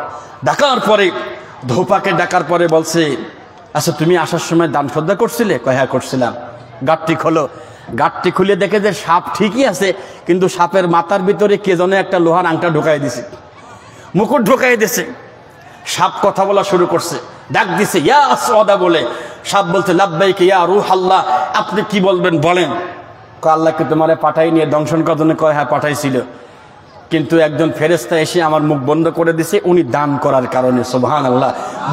ডাকার পরে বলছে আচ্ছা তুমি আসার সময় দান শ্রদ্ধা করছিলে? কয় হ্যাঁ করছিলাম। গাঁটটি খুলে দেখে যে সাপ ঠিকই আছে, কিন্তু সাপের মাথার ভিতরে কে যেন একটা লোহার আংটা ঢুকাই দিছে, মুকুট ঢুকাই দিছে। সাপ কথা বলা শুরু করছে, ডাক দিছে ইয়া আসওয়াদা বলে। সাপ বলছে লাব্বাইক ইয়া রূহ আল্লাহ, আপনি কি বলবেন বলেন। কয় আল্লাহকে তোমারে পাঠাই নিয়ে দংশন করার জন্য? কয় হ্যাঁ পাঠাইছিল, কিন্তু একজন ফেরেশতা এসে আমার মুখ বন্ধ করে দিছে, উনি দান করার কারণে। সুবহানাল্লাহ,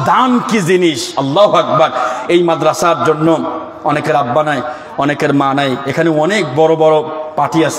দান কি জিনিস, আল্লাহু আকবার। এই মাদ্রাসার জন্য অনেকের আব্বা নাই, অনেকের মা নাই, এখানে অনেক বড় বড় পার্টি আছে।